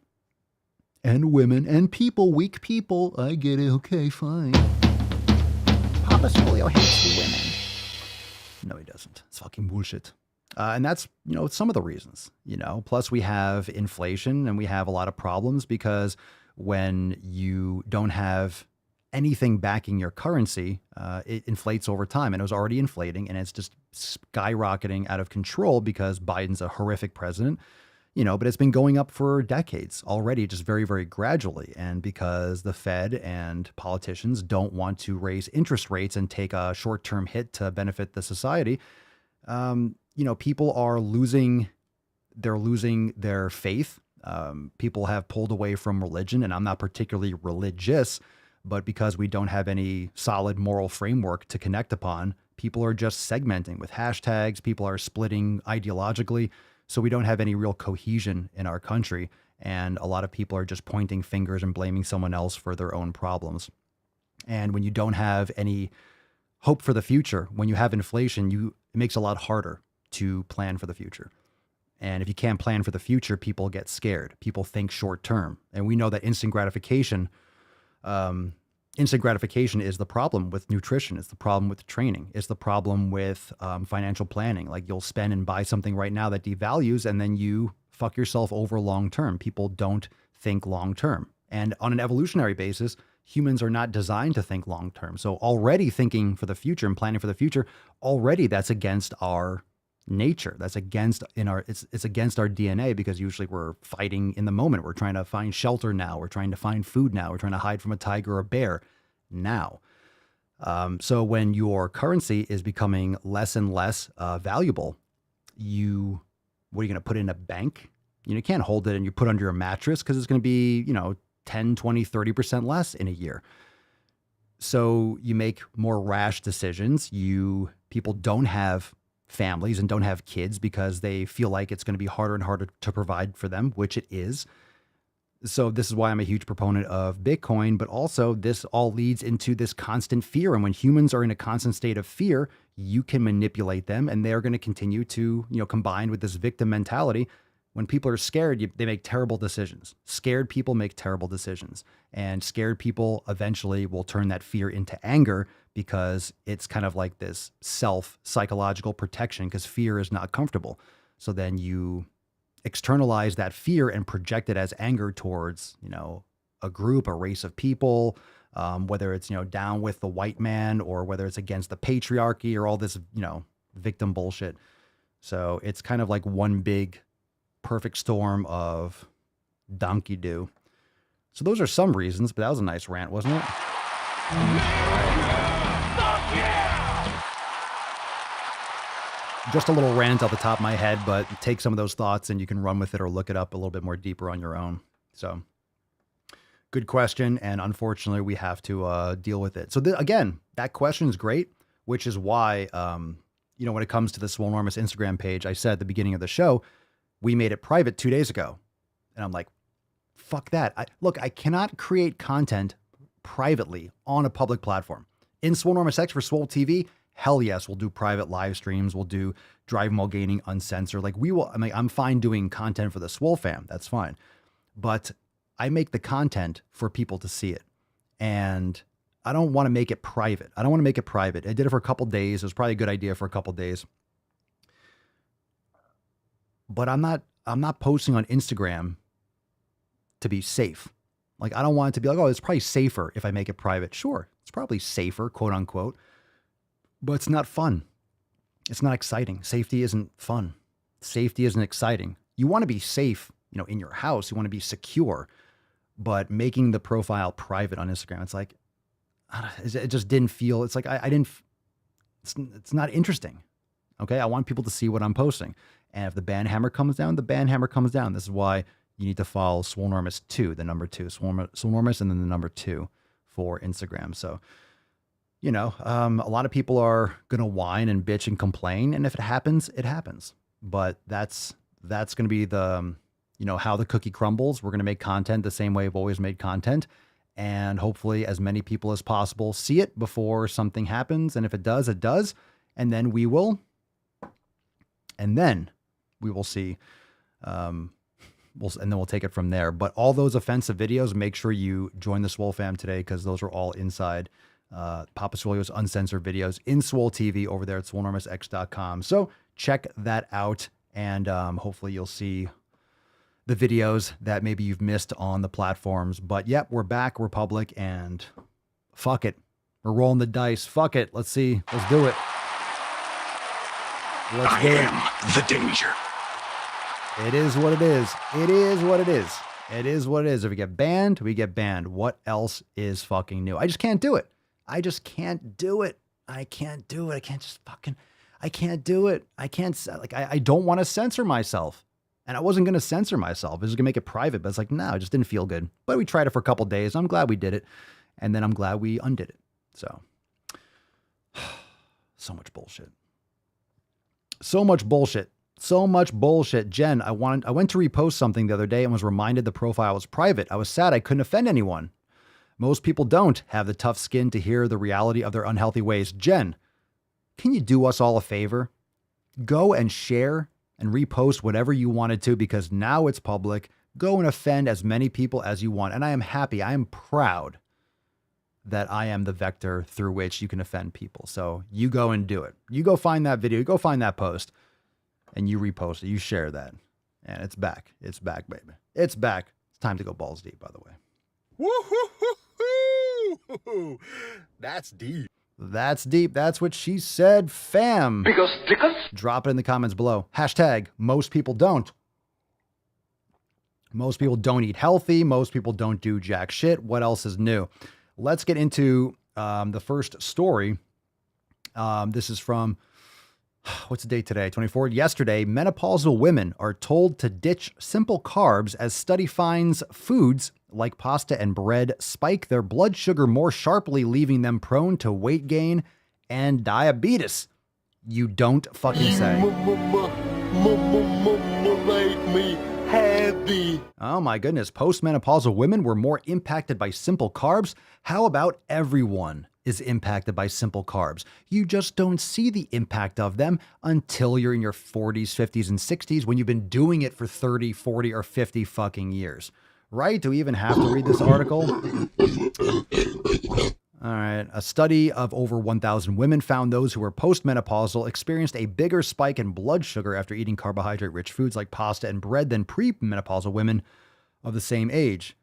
And women and people, weak people. I get it. Okay, fine. Papa Swole hates the women. No, he doesn't. It's fucking bullshit. And that's, some of the reasons, Plus we have inflation and we have a lot of problems because when you don't have anything backing your currency, it inflates over time. And it was already inflating and it's just skyrocketing out of control because Biden's a horrific president. But it's been going up for decades already, just very, very gradually. And because the Fed and politicians don't want to raise interest rates and take a short-term hit to benefit the society, people are losing their faith. People have pulled away from religion, and I'm not particularly religious, but because we don't have any solid moral framework to connect upon, people are just segmenting with hashtags. People are splitting ideologically. So we don't have any real cohesion in our country. And a lot of people are just pointing fingers and blaming someone else for their own problems. And when you don't have any hope for the future, when you have inflation, it makes it a lot harder to plan for the future. And if you can't plan for the future, people get scared. People think short term. And we know that instant gratification is the problem with nutrition. It's the problem with training. It's the problem with financial planning. Like you'll spend and buy something right now that devalues and then you fuck yourself over long term. People don't think long term. And on an evolutionary basis, humans are not designed to think long term. So already thinking for the future and planning for the future, already that's against our nature. That's against it's against our DNA because usually we're fighting in the moment. We're trying to find shelter now. We're trying to find food now. We're trying to hide from a tiger or a bear now. So when your currency is becoming less and less valuable, what are you going to put in a bank? You can't hold it and you put under your mattress because it's going to be, 10, 20, 30% less in a year. So you make more rash decisions. People don't have families and don't have kids because they feel like it's going to be harder and harder to provide for them, which it is. So this is why I'm a huge proponent of Bitcoin, but also this all leads into this constant fear. And when humans are in a constant state of fear, you can manipulate them and they're going to continue to, combine with this victim mentality. When people are scared, they make terrible decisions. Scared people make terrible decisions. And scared people eventually will turn that fear into anger because it's kind of like this psychological protection because fear is not comfortable. So then you externalize that fear and project it as anger towards, a group, a race of people, whether it's, down with the white man or whether it's against the patriarchy or all this, victim bullshit. So it's kind of like one big perfect storm of donkey do. So those are some reasons, but that was a nice rant, wasn't it? Just a little rant off the top of my head, but take some of those thoughts and you can run with it or look it up a little bit more deeper on your own. So good question. And unfortunately, we have to deal with it. So again, that question is great, which is why, when it comes to the Swolenormous Instagram page, I said at the beginning of the show, we made it private 2 days ago. And I'm like, fuck that. I cannot create content privately on a public platform. In Swolenormous X for Swole TV, hell yes, we'll do private live streams. We'll do Driving While Gaining Uncensored. I'm fine doing content for the Swole fam. That's fine. But I make the content for people to see it. And I don't want to make it private. I did it for a couple days. It was probably a good idea for a couple days. But I'm not posting on Instagram to be safe. I don't want it to be like, oh, it's probably safer if I make it private. Sure, it's probably safer, quote unquote, but it's not fun. It's not exciting. Safety isn't fun. Safety isn't exciting. You want to be safe, in your house. You want to be secure, but making the profile private on Instagram, it's like, it just didn't feel, it's like, it's not interesting. Okay. I want people to see what I'm posting. And if the ban hammer comes down, the ban hammer comes down. This is why you need to follow Swolenormous 2, the number 2, Swolenormous, and then the number 2 for Instagram. So, a lot of people are going to whine and bitch and complain. And if it happens, it happens. But that's That's going to be the, how the cookie crumbles. We're going to make content the same way we've always made content. And hopefully as many people as possible see it before something happens. And if it does, it does. And then we will see, and then we'll take it from there. But all those offensive videos, make sure you join the Swole fam today, because those are all inside Papa Swole's uncensored videos in Swole TV over there at swolenormousx.com. So check that out, and hopefully you'll see the videos that maybe you've missed on the platforms. But yep, we're back, we're public, and fuck it. We're rolling the dice. Fuck it. Let's see. Let's do it. Let's do it. I am the danger. It is what it is. It is what it is. It is what it is. If we get banned, we get banned. What else is fucking new? I just can't do it. I just can't do it. I can't do it. I can't do it. I can't, I don't want to censor myself. And I wasn't going to censor myself. I was going to make it private, but it's like, no, it just didn't feel good. But we tried it for a couple days. I'm glad we did it. And then I'm glad we undid it. So much bullshit. So much bullshit. So much bullshit. Jen, I went to repost something the other day and was reminded the profile was private. I was sad I couldn't offend anyone. Most people don't have the tough skin to hear the reality of their unhealthy ways. Jen, can you do us all a favor? Go and share and repost whatever you wanted to, because now it's public. Go and offend as many people as you want. And I am happy. I am proud that I am the vector through which you can offend people. So you go and do it. You go find that video, you go find that post, and you repost it. You share that. And it's back. It's back, baby. It's back. It's time to go balls deep, by the way. Woo-hoo-hoo-hoo. That's deep. That's deep. That's what she said, fam. Because drop it in the comments below. Hashtag most people don't. Most people don't eat healthy. Most people don't do jack shit. What else is new? Let's get into the first story. This is from, what's the date today? 24th. Yesterday, menopausal women are told to ditch simple carbs as study finds foods like pasta and bread spike their blood sugar more sharply, leaving them prone to weight gain and diabetes. You don't fucking say. Make me happy. Oh my goodness. Postmenopausal women were more impacted by simple carbs. How about everyone is impacted by simple carbs? You just don't see the impact of them until you're in your 40s, 50s, and 60s, when you've been doing it for 30, 40, or 50 fucking years. Right? Do we even have to read this article? All right. A study of over 1,000 women found those who were postmenopausal experienced a bigger spike in blood sugar after eating carbohydrate-rich foods like pasta and bread than premenopausal women of the same age.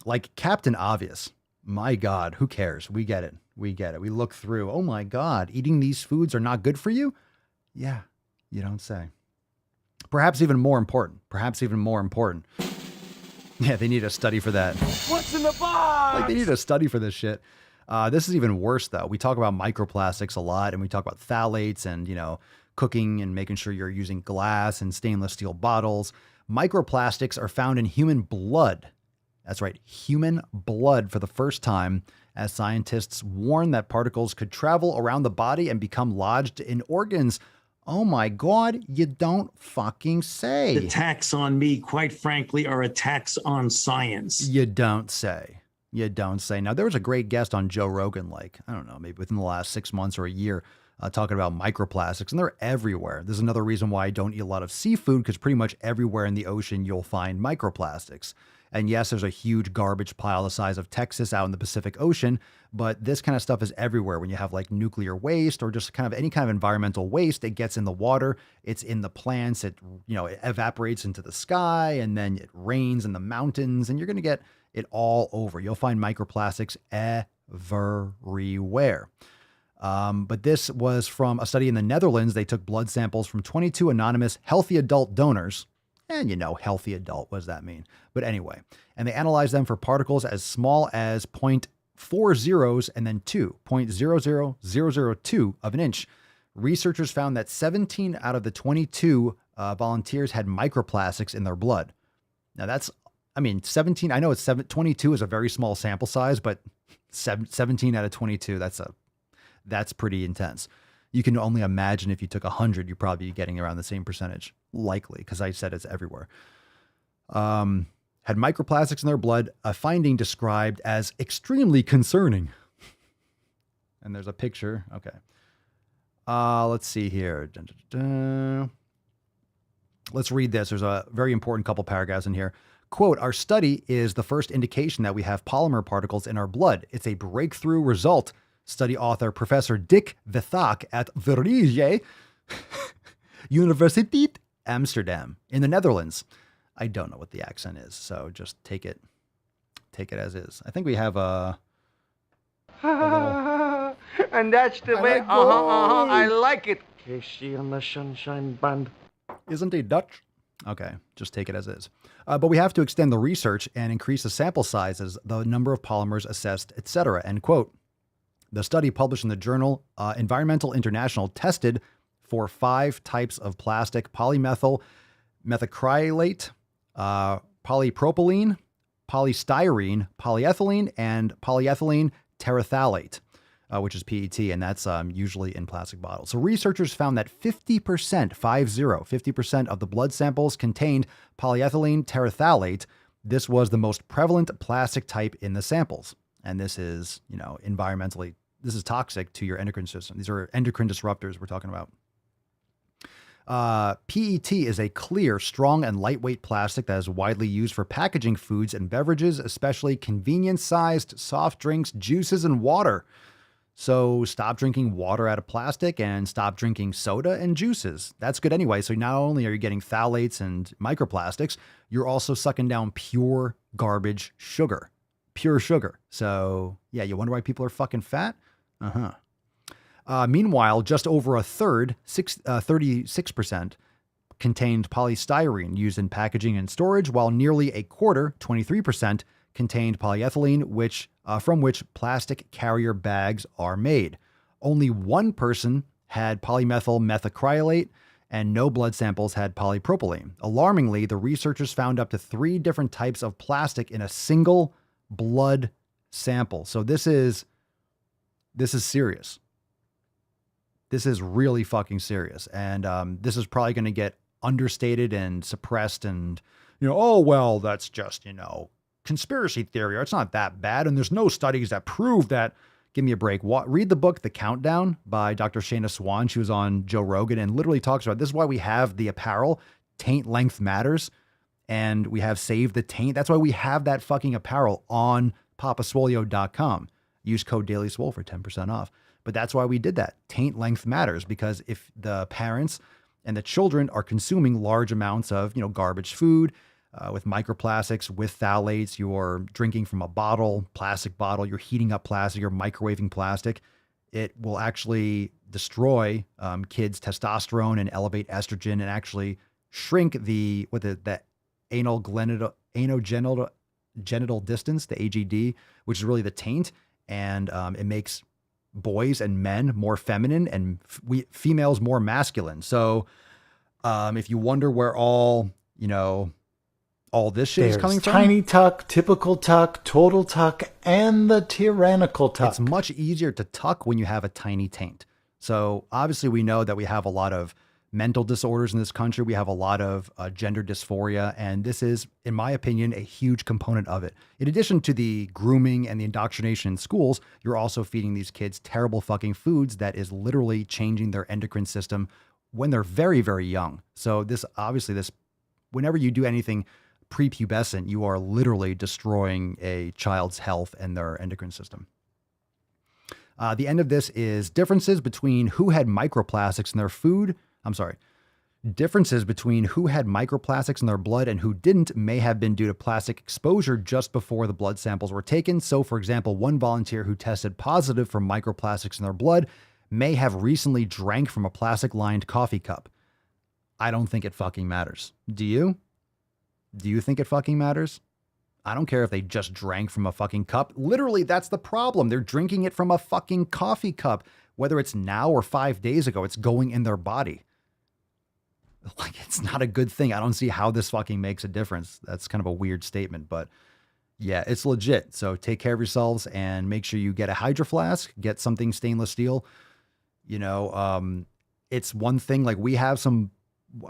Like Captain Obvious. My God, who cares? We get it. We get it. We look through. Oh my God, eating these foods are not good for you? Yeah, you don't say. Perhaps even more important. Yeah, they need a study for that. What's in the box? Like, they need a study for this shit. This is even worse, though. We talk about microplastics a lot, and we talk about phthalates and, cooking and making sure you're using glass and stainless steel bottles. Microplastics are found in human blood. That's right, human blood for the first time, as scientists warn that particles could travel around the body and become lodged in organs. Oh my God, you don't fucking say. The attacks on me, quite frankly, are attacks on science. You don't say. You don't say. Now, there was a great guest on Joe Rogan, I don't know, maybe within the last 6 months or a year, talking about microplastics, and they're everywhere. There's another reason why I don't eat a lot of seafood, because pretty much everywhere in the ocean, you'll find microplastics. And yes, there's a huge garbage pile the size of Texas out in the Pacific Ocean, but this kind of stuff is everywhere. When you have nuclear waste or just kind of any kind of environmental waste, it gets in the water, it's in the plants, it evaporates into the sky, and then it rains in the mountains, and you're going to get it all over. You'll find microplastics everywhere. But this was from a study in the Netherlands. They took blood samples from 22 anonymous healthy adult donors. And healthy adult, what does that mean? But anyway, and they analyzed them for particles as small as 0.4 zeros and then 0.00002 of an inch. Researchers found that 17 out of the 22 volunteers had microplastics in their blood. Now 17, I know 22 is a very small sample size, but 17 out of 22, that's pretty intense. You can only imagine if you took 100, you're probably getting around the same percentage, likely, because I said it's everywhere. Had microplastics in their blood, a finding described as extremely concerning. And there's a picture. Okay. Let's see here. Dun, dun, dun. Let's read this. There's a very important couple paragraphs in here. Quote, our study is the first indication that we have polymer particles in our blood. It's a breakthrough result. Study author Professor Dick Vethak at Vrije Universiteit Amsterdam in the Netherlands. I don't know what the accent is, so just take it as is. I think we have a little... And that's the way, I like it. Casey on the Sunshine Band. Isn't he Dutch? Okay, just take it as is. But we have to extend the research and increase the sample sizes, the number of polymers assessed, etc. End quote. The study published in the journal Environmental International tested for 5 types of plastic: polymethyl methacrylate, polypropylene, polystyrene, polyethylene, and polyethylene terephthalate, which is PET, and that's usually in plastic bottles. So researchers found that 50% of the blood samples contained polyethylene terephthalate. This was the most prevalent plastic type in the samples. And this is, environmentally, this is toxic to your endocrine system. These are endocrine disruptors we're talking about. PET is a clear, strong, and lightweight plastic that is widely used for packaging foods and beverages, especially convenience-sized soft drinks, juices, and water. So stop drinking water out of plastic and stop drinking soda and juices. That's good anyway. So not only are you getting phthalates and microplastics, you're also sucking down pure garbage sugar. Pure sugar. So yeah, you wonder why people are fucking fat? Meanwhile, just over a third, 36%, contained polystyrene used in packaging and storage, while nearly a quarter, 23%, contained polyethylene, from which plastic carrier bags are made. Only one person had polymethyl methacrylate, and no blood samples had polypropylene. Alarmingly, the researchers found up to 3 different types of plastic in a single blood sample. So this is serious. This is really fucking serious. And this is probably going to get understated and suppressed and, oh, well, that's just, conspiracy theory, or it's not that bad. And there's no studies that prove that. Give me a break. Read the book, The Countdown by Dr. Shayna Swan. She was on Joe Rogan and literally talks about, this is why we have the apparel, Taint Length Matters. And we have Save the Taint. That's why we have that fucking apparel on papaswolio.com. Use code DailySwole for 10% off. But that's why we did that. Taint length matters, because if the parents and the children are consuming large amounts of, garbage food with microplastics, with phthalates, you're drinking from a plastic bottle, you're heating up plastic, you're microwaving plastic, it will actually destroy kids' testosterone and elevate estrogen and actually shrink the anogenital distance, the AGD, which is really the taint. And it makes boys and men more feminine and females more masculine. So if you wonder where all this shit is coming from. Tiny tuck, typical tuck, total tuck, and the tyrannical tuck. It's much easier to tuck when you have a tiny taint. So obviously we know that we have a lot of mental disorders in this country. We have a lot of gender dysphoria, and this is, in my opinion, a huge component of it. In addition to the grooming and the indoctrination in schools, you're also feeding these kids terrible fucking foods that is literally changing their endocrine system when they're very, very young. So whenever you do anything prepubescent, you are literally destroying a child's health and their endocrine system. The end of this is differences between who had microplastics in their food. Differences between who had microplastics in their blood and who didn't may have been due to plastic exposure just before the blood samples were taken. So, for example, one volunteer who tested positive for microplastics in their blood may have recently drank from a plastic-lined coffee cup. I don't think it fucking matters. Do you? Do you think it fucking matters? I don't care if they just drank from a fucking cup. Literally, that's the problem. They're drinking it from a fucking coffee cup. Whether it's now or 5 days ago, it's going in their body. Like, it's not a good thing. I don't see how this fucking makes a difference. That's kind of a weird statement, but yeah, it's legit. So take care of yourselves and make sure you get a Hydro Flask, get something stainless steel. You know, it's one thing, like we have some,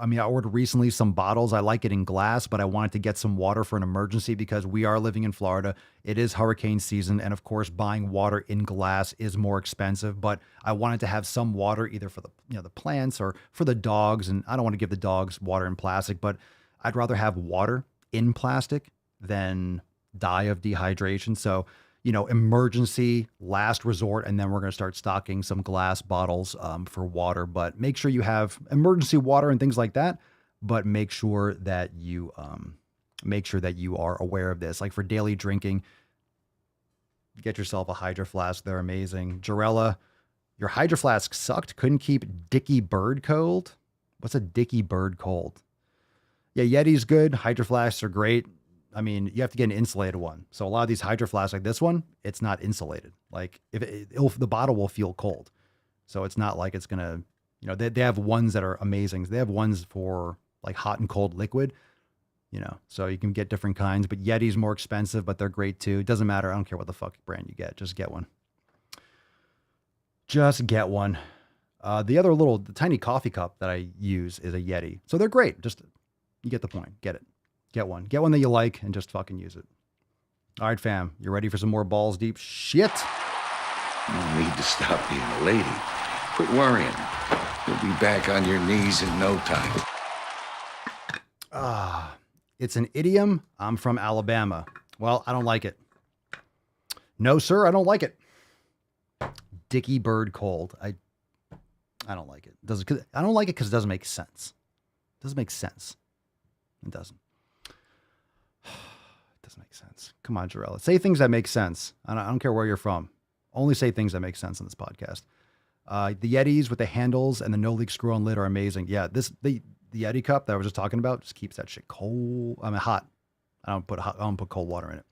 I ordered recently some bottles. I like it in glass, but I wanted to get some water for an emergency because we are living in Florida. It is hurricane season. And of course, buying water in glass is more expensive, but I wanted to have some water either for the, the plants or for the dogs. And I don't want to give the dogs water in plastic, but I'd rather have water in plastic than die of dehydration. So, emergency, last resort, and then we're going to start stocking some glass bottles for water. But make sure you have emergency water and things like that. But make sure that you are aware of this. Like for daily drinking, get yourself a Hydro Flask. They're amazing. Jarella, your Hydro Flask sucked. Couldn't keep Dicky Bird cold. What's a Dicky Bird cold? Yeah, Yeti's good. Hydro Flasks are great. You have to get an insulated one. So a lot of these Hydro Flasks like this one, it's not insulated. Like the bottle will feel cold. So it's not like it's going to, they have ones that are amazing. They have ones for like hot and cold liquid, so you can get different kinds, but Yeti's more expensive, but they're great too. It doesn't matter. I don't care what the fuck brand you get. Just get one. Just get one. The tiny coffee cup that I use is a Yeti. So they're great. Just, you get the point. Get it. Get one. Get one that you like and just fucking use it. All right, fam. You ready for some more balls deep shit? You need to stop being a lady. Quit worrying. You'll be back on your knees in no time. It's an idiom. I'm from Alabama. Well, I don't like it. No, sir, I don't like it. Dicky Bird cold. I don't like it. I don't like it because it doesn't make sense. It doesn't make sense. It doesn't. It doesn't make sense. Come on, Jarella. Say things that make sense. I don't care where you're from. Only say things that make sense on this podcast. The Yetis with the handles and the no-leak screw-on lid are amazing. Yeah, the Yeti cup that I was just talking about just keeps that shit cold. Hot. I don't put cold water in it.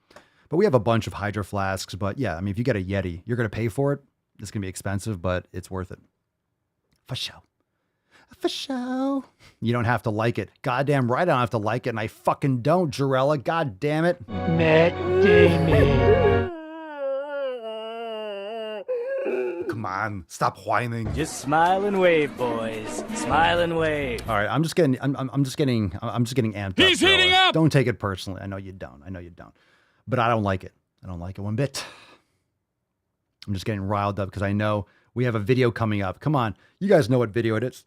But we have a bunch of Hydro Flasks. But yeah, if you get a Yeti, you're going to pay for it. It's going to be expensive, but it's worth it. For sure. For sure. You don't have to like it. Goddamn right I don't have to like it, and I fucking don't, Jarella. God damn it. Matt Damon. Come on, stop whining. Just smile and wave, boys. Smile and wave. All right, I'm just getting amped up. He's heating Jarella. up. Don't take it personally. I know you don't. But I don't like it. I don't like it one bit. I'm just getting riled up because I know we have a video coming up. Come on, you guys know what video it is.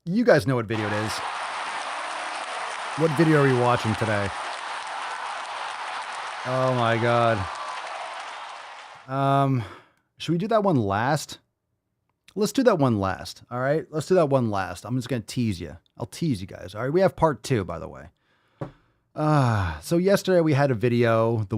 You guys know what video it is. What video are you watching today? Oh my God. Should we do that one last? Let's do that one last. All right. Let's do that one last. I'm just going to tease you. I'll tease you guys. All right. We have part 2, by the way. So yesterday we had a video, the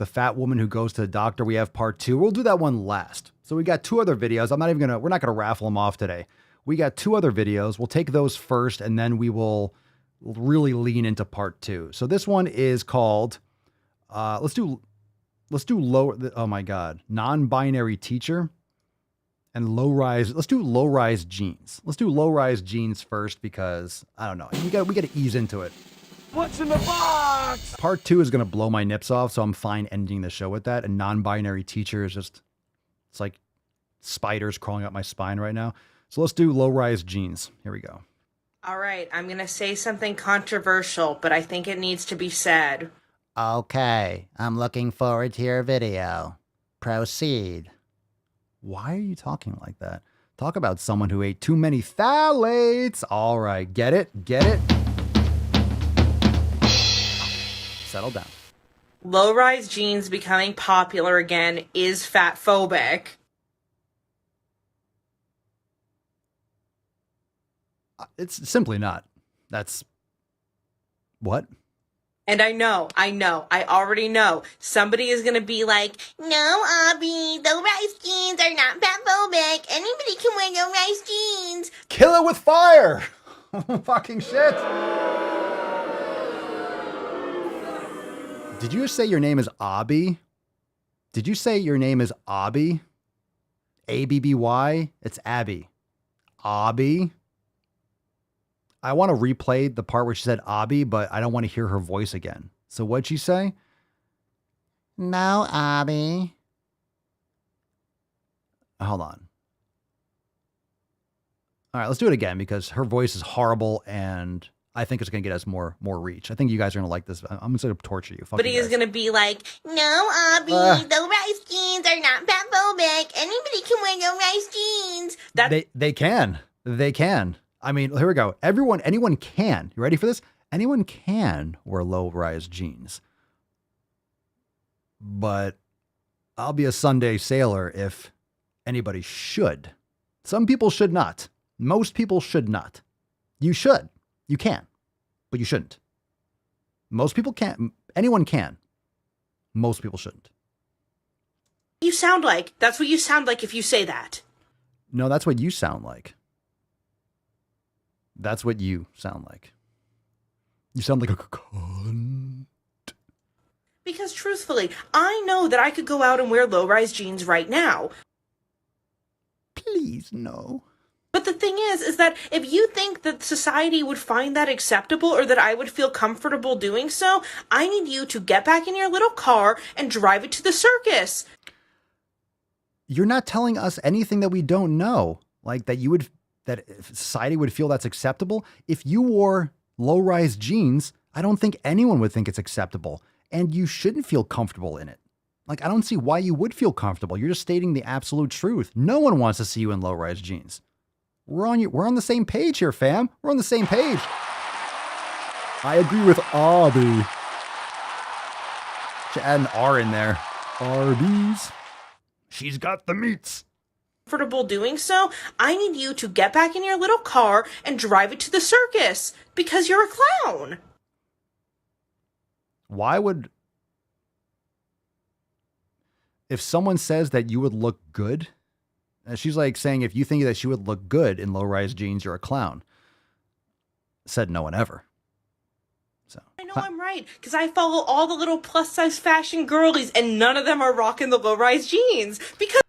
fat woman who goes to the doctor. We have part 2. We'll do that one last. So we got 2 other videos. We're not going to raffle them off today. We got 2 other videos. We'll take those first, and then we will really lean into part 2. So this one is called, let's do non-binary teacher and low-rise. Let's do low-rise jeans. Let's do low-rise jeans first because I don't know. We got to ease into it. What's in the box? Part 2 is going to blow my nips off, so I'm fine ending the show with that. And non-binary teacher is just, it's like spiders crawling up my spine right now. So let's do low-rise jeans. Here we go. All right, I'm going to say something controversial, but I think it needs to be said. Okay, I'm looking forward to your video. Proceed. Why are you talking like that? Talk about someone who ate too many phthalates. All right, get it? Get it? Settle down. Low-rise jeans becoming popular again is fat-phobic. It's simply not. That's... What? And I know, I already know. Somebody is going to be like, no, Abby, low-rise jeans are not fat-phobic. Anybody can wear low-rise jeans. Kill it with fire! Fucking shit! Did you say your name is Abby? Did you say your name is Abby? A-B-B-Y? It's Abby. Abby? I want to replay the part where she said Abby, but I don't want to hear her voice again. So what'd she say? No, Abby. Hold on. All right, let's do it again because her voice is horrible and I think it's going to get us more reach. I think you guys are going to like this. I'm going to torture you. Fuck But you he is guys. going to be like, no, Abby, low-rise jeans are not fatphobic. Anybody can wear low-rise jeans. They can. They can. I mean, here we go. Anyone can. You ready for this? Anyone can wear low-rise jeans. But I'll be a Sunday sailor if anybody should. Some people should not. Most people should not. You should. You can. But you shouldn't. Most people can't. Anyone can. Most people shouldn't. You sound like. That's what you sound like if you say that. No, that's what you sound like. That's what you sound like. You sound like a cunt. Because truthfully, I know that I could go out and wear low-rise jeans right now. Please, no. But the thing is that if you think that society would find that acceptable or that I would feel comfortable doing so, I need you to get back in your little car and drive it to the circus. You're not telling us anything that we don't know. Like that if society would feel that's acceptable. If you wore low-rise jeans, I don't think anyone would think it's acceptable. And you shouldn't feel comfortable in it. Like, I don't see why you would feel comfortable. You're just stating the absolute truth. No one wants to see you in low-rise jeans. We're on the same page here, fam. We're on the same page. I agree with Abby. Should add an R in there. Arby's. She's got the meats. Comfortable doing so, I need you to get back in your little car and drive it to the circus because you're a clown. Why would... If someone says that you would look good, she's like saying if you think that she would look good in low-rise jeans, you're a clown. Said no one ever. So I know I'm right, because I follow all the little plus-size fashion girlies, and none of them are rocking the low-rise jeans. Because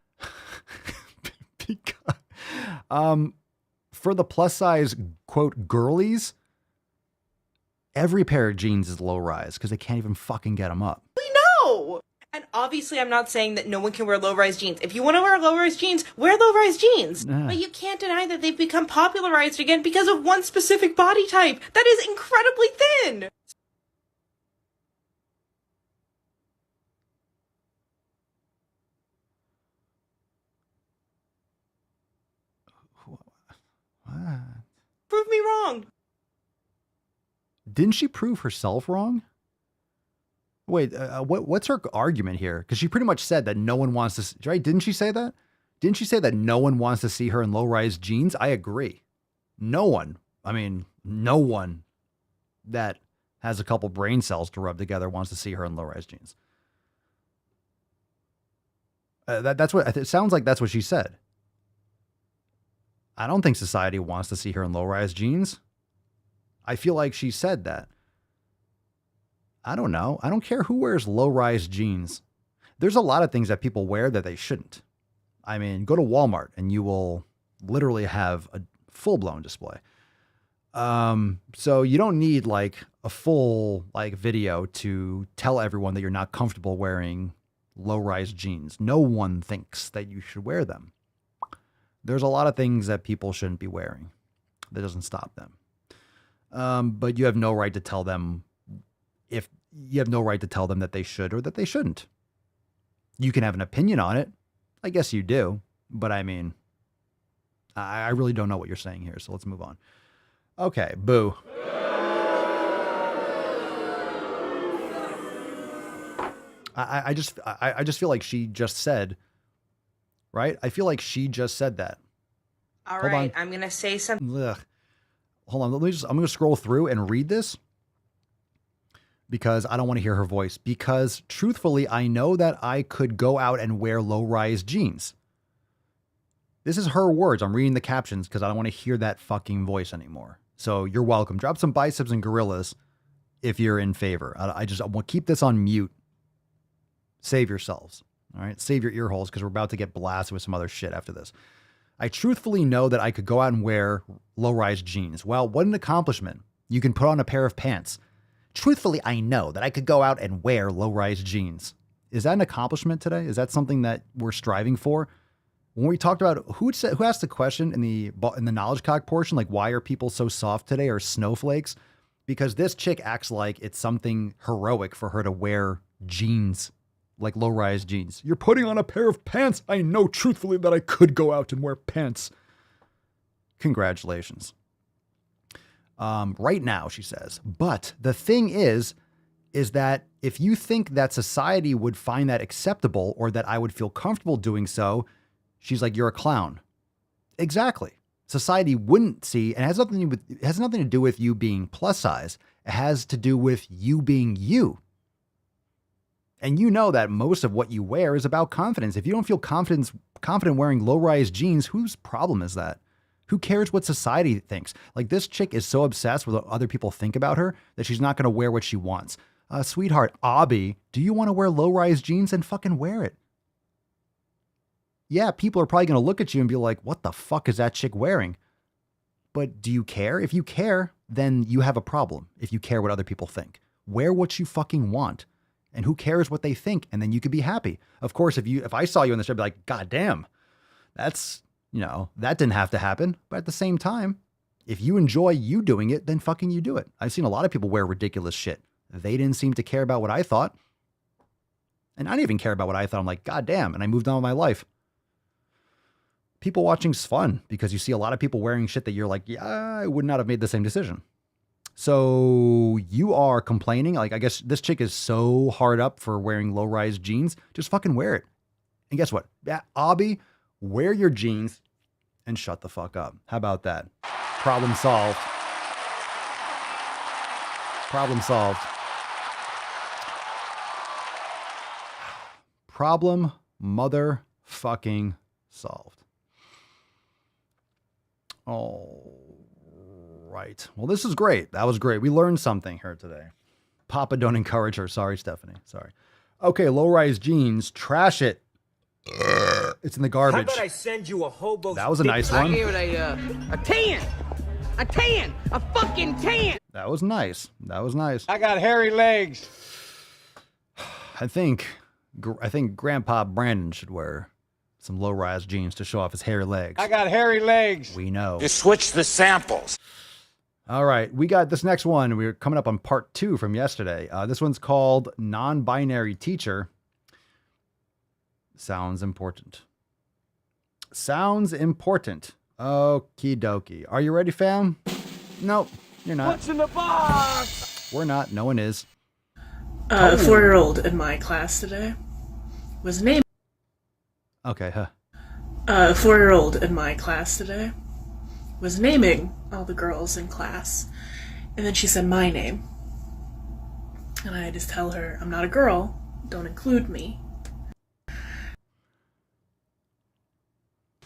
for the plus-size, quote, girlies, every pair of jeans is low-rise because they can't even fucking get them up. we know! And obviously I'm not saying that no one can wear low-rise jeans. If you want to wear low-rise jeans, wear low-rise jeans. But you can't deny that they've become popularized again because of one specific body type that is incredibly thin. What? Prove me wrong. Didn't she prove herself wrong? Wait, what's her argument here? Because she pretty much said that no one wants to, right? Didn't she say that? Didn't she say that no one wants to see her in low-rise jeans? I agree. No one. I mean, no one that has a couple brain cells to rub together wants to see her in low-rise jeans. That's what it sounds like. That's what she said. I don't think society wants to see her in low-rise jeans. I feel like she said that. I don't know. I don't care who wears low-rise jeans. There's a lot of things that people wear that they shouldn't. I mean, go to Walmart and you will literally have a full-blown display. So you don't need like a full like video to tell everyone that you're not comfortable wearing low-rise jeans. No one thinks that you should wear them. There's a lot of things that people shouldn't be wearing. That doesn't stop them. But you have no right to tell them if you have no right to tell them that they should or that they shouldn't. You can have an opinion on it. I guess you do. But I mean, I really don't know what you're saying here. So let's move on. Okay. Boo. I just feel like she just said, right? I feel like she just said that. All right, I'm going to say something. Ugh. Hold on. I'm going to scroll through and read this because I don't want to hear her voice. Because truthfully, I know that I could go out and wear low-rise jeans. This is her words. I'm reading the captions because I don't want to hear that fucking voice anymore. So you're welcome. Drop some biceps and gorillas if you're in favor. I want to keep this on mute. Save yourselves. All right. Save your ear holes because we're about to get blasted with some other shit after this. I truthfully know that I could go out and wear low-rise jeans. Well, what an accomplishment. You can put on a pair of pants. Truthfully, I know that I could go out and wear low-rise jeans. Is that an accomplishment today? Is that something that we're striving for? When we talked about who asked the question in the knowledge cock portion, like why are people so soft today or snowflakes? Because this chick acts like it's something heroic for her to wear jeans, like low-rise jeans. You're putting on a pair of pants. I know truthfully that I could go out and wear pants. Congratulations. Right now, she says. But the thing is that if you think that society would find that acceptable or that I would feel comfortable doing so, she's like, you're a clown. Exactly. Society wouldn't see, and it has nothing to do with you being plus size. It has to do with you being you. And you know that most of what you wear is about confidence. If you don't feel confident wearing low-rise jeans, whose problem is that? Who cares what society thinks? Like, this chick is so obsessed with what other people think about her that she's not going to wear what she wants. Sweetheart, Abby, do you want to wear low-rise jeans? Then fucking wear it. Yeah, people are probably going to look at you and be like, what the fuck is that chick wearing? But do you care? If you care, then you have a problem. If you care what other people think, wear what you fucking want. And who cares what they think? And then you could be happy. Of course, if I saw you on the show, I'd be like, God damn, that's, that didn't have to happen. But at the same time, if you enjoy you doing it, then fucking you do it. I've seen a lot of people wear ridiculous shit. They didn't seem to care about what I thought. And I didn't even care about what I thought. I'm like, God damn. And I moved on with my life. People watching's fun because you see a lot of people wearing shit that you're like, yeah, I would not have made the same decision. So you are complaining. Like, I guess this chick is so hard up for wearing low-rise jeans. Just fucking wear it. And guess what? Abby, wear your jeans and shut the fuck up. How about that? Problem solved. Problem solved. Problem motherfucking solved. All right. Well, this is great. That was great. We learned something here today. Papa, don't encourage her. Sorry, Stephanie. Sorry. Okay, low-rise jeans. Trash it. It's in the garbage. How about I send you a hobo? That was a nice one. I gave it a 10. A 10. A fucking 10. That was nice. That was nice. I got hairy legs. I think Grandpa Brandon should wear some low-rise jeans to show off his hairy legs. I got hairy legs. We know. You switch the samples. All right. We got this next one. We're coming up on part 2 from yesterday. This one's called Non-Binary Teacher. Sounds important. Sounds important. Okie dokie. Are you ready, fam? Nope, you're not. What's in the box? We're not. No one is. A 4-year-old in my class today was named. Okay, huh. A 4-year-old in my class today was naming all the girls in class, and then she said my name. And I just tell her, I'm not a girl, don't include me.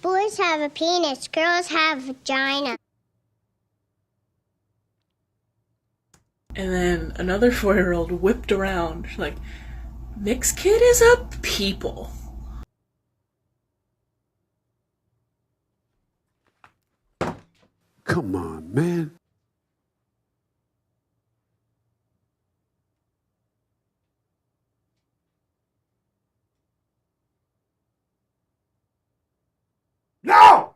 Boys have a penis, girls have a vagina. And then another 4-year-old whipped around, like, mixed kid is a people. Come on, man. No!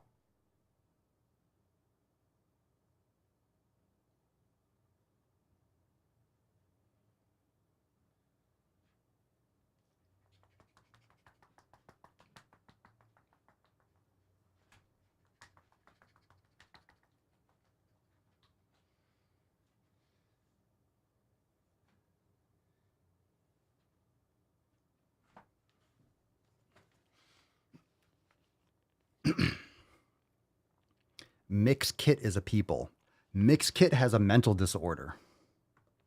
Mix Kit is a people. Mix Kit has a mental disorder.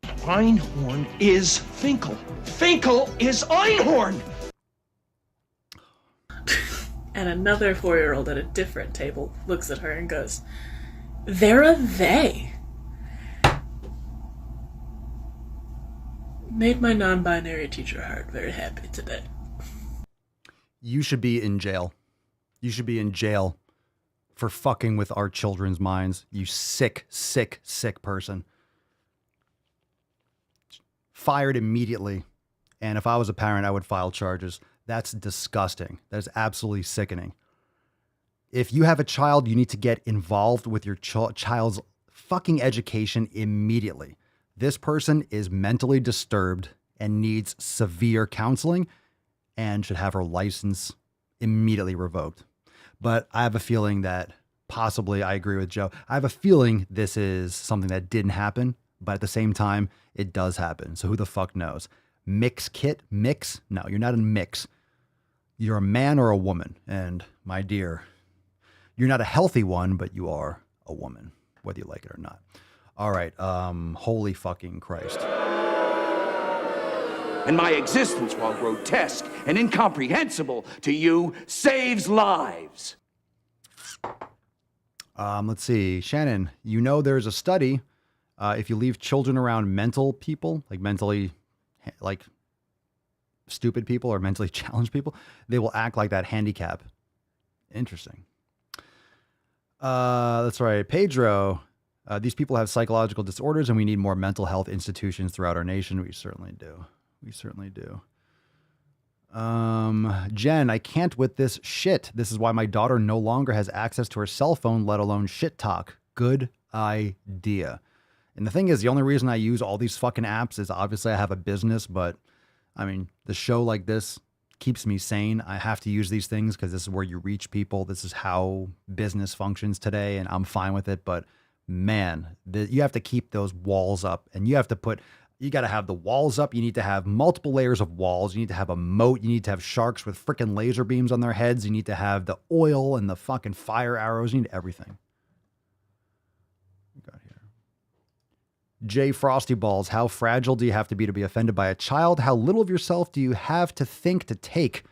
Einhorn is Finkel. Finkel is Einhorn! And another 4-year-old at a different table looks at her and goes, they're a they. Made my non-binary teacher heart very happy today. You should be in jail. You should be in jail for fucking with our children's minds. You sick, sick, sick person. Fired immediately. And if I was a parent, I would file charges. That's disgusting. That is absolutely sickening. If you have a child, you need to get involved with your child's fucking education immediately. This person is mentally disturbed and needs severe counseling and should have her license immediately revoked. But I have a feeling that possibly, I agree with Joe, I have a feeling this is something that didn't happen, but at the same time, it does happen. So who the fuck knows? Mix kit? Mix? No, you're not a mix. You're a man or a woman. And my dear, you're not a healthy one, but you are a woman, whether you like it or not. All right. Holy fucking Christ. And my existence, while grotesque and incomprehensible to you, saves lives. Let's see. Shannon, you know there's a study. If you leave children around mental people, like mentally, like stupid people or mentally challenged people, they will act like that handicap. Interesting. That's right. Pedro, these people have psychological disorders and we need more mental health institutions throughout our nation. We certainly do. We certainly do. Jen, I can't with this shit. This is why my daughter no longer has access to her cell phone, let alone shit talk. Good idea. And the thing is, the only reason I use all these fucking apps is obviously I have a business, but I mean, the show like this keeps me sane. I have to use these things because this is where you reach people. This is how business functions today, and I'm fine with it. But man, you have to keep those walls up, and you got to have the walls up. You need to have multiple layers of walls. You need to have a moat. You need to have sharks with freaking laser beams on their heads. You need to have the oil and the fucking fire arrows. You need everything. Jay Frosty Balls, how fragile do you have to be offended by a child? How little of yourself do you have to think to take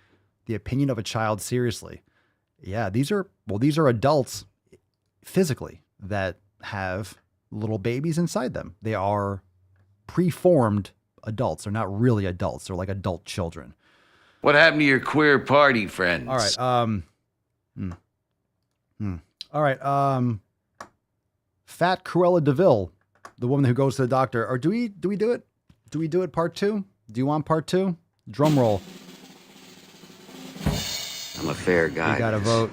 the opinion of a child seriously? Yeah, these are adults physically that have little babies inside them. They are preformed adults. They're not really adults. They're like adult children. What happened to your queer party friends? All right. All right. Fat Cruella DeVille, the woman who goes to the doctor. Or do we do it? Do we do it part 2? Do you want part 2? Drum roll. I'm a fair guy. You got to vote.